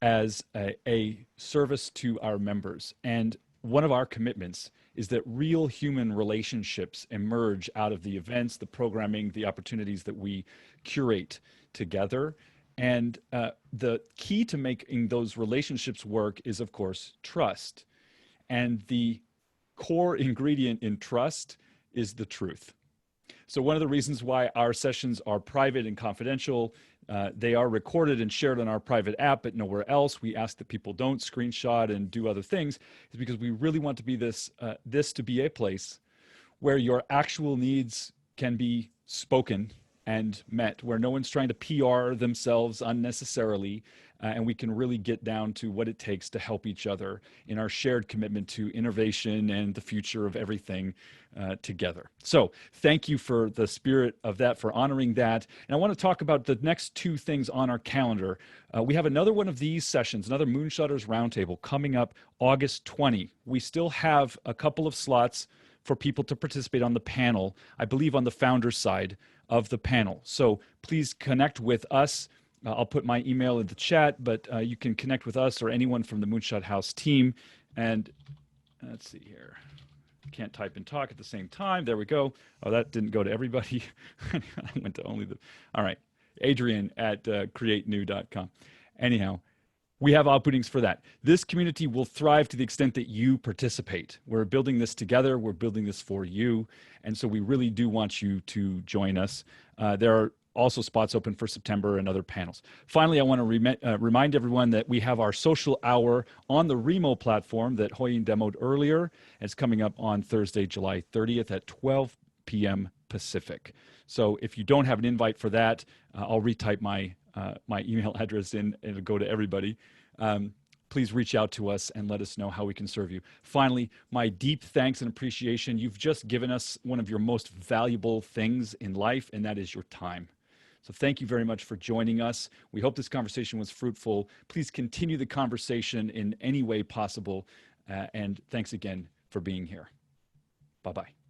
[SPEAKER 1] as a service to our members. And one of our commitments is that real human relationships emerge out of the events, the programming, the opportunities that we curate together. And the key to making those relationships work is, of course, trust. And the core ingredient in trust is the truth. So one of the reasons why our sessions are private and confidential, They are recorded and shared on our private app, but nowhere else. We ask that people don't screenshot and do other things, is because we really want to be this to be a place where your actual needs can be spoken and met, where no one's trying to PR themselves unnecessarily, and we can really get down to what it takes to help each other in our shared commitment to innovation and the future of everything together. So thank you for the spirit of that, for honoring that. And I want to talk about the next two things on our calendar. We have another one of these sessions, another Moonshotters Roundtable, coming up August 20. We still have a couple of slots for people to participate on the panel, I believe on the founder's side of the panel. So please connect with us. I'll put my email in the chat, but you can connect with us or anyone from the Moonshot House team. And let's see here. Can't type and talk at the same time. There we go. Oh, that didn't go to everybody. I went to only the, all right. Adrian at createnew.com. Anyhow, we have outputtings for that. This community will thrive to the extent that you participate. We're building this together. We're building this for you. And so we really do want you to join us. There are also spots open for September and other panels. Finally, I want to remind everyone that we have our social hour on the Remo platform that Hoyin demoed earlier. It's coming up on Thursday, July 30th at 12 p.m. Pacific. So if you don't have an invite for that, I'll retype my email address in, and it'll go to everybody. Please reach out to us and let us know how we can serve you. Finally, my deep thanks and appreciation. You've just given us one of your most valuable things in life, and that is your time. So thank you very much for joining us. We hope this conversation was fruitful. Please continue the conversation in any way possible. And thanks again for being here. Bye-bye.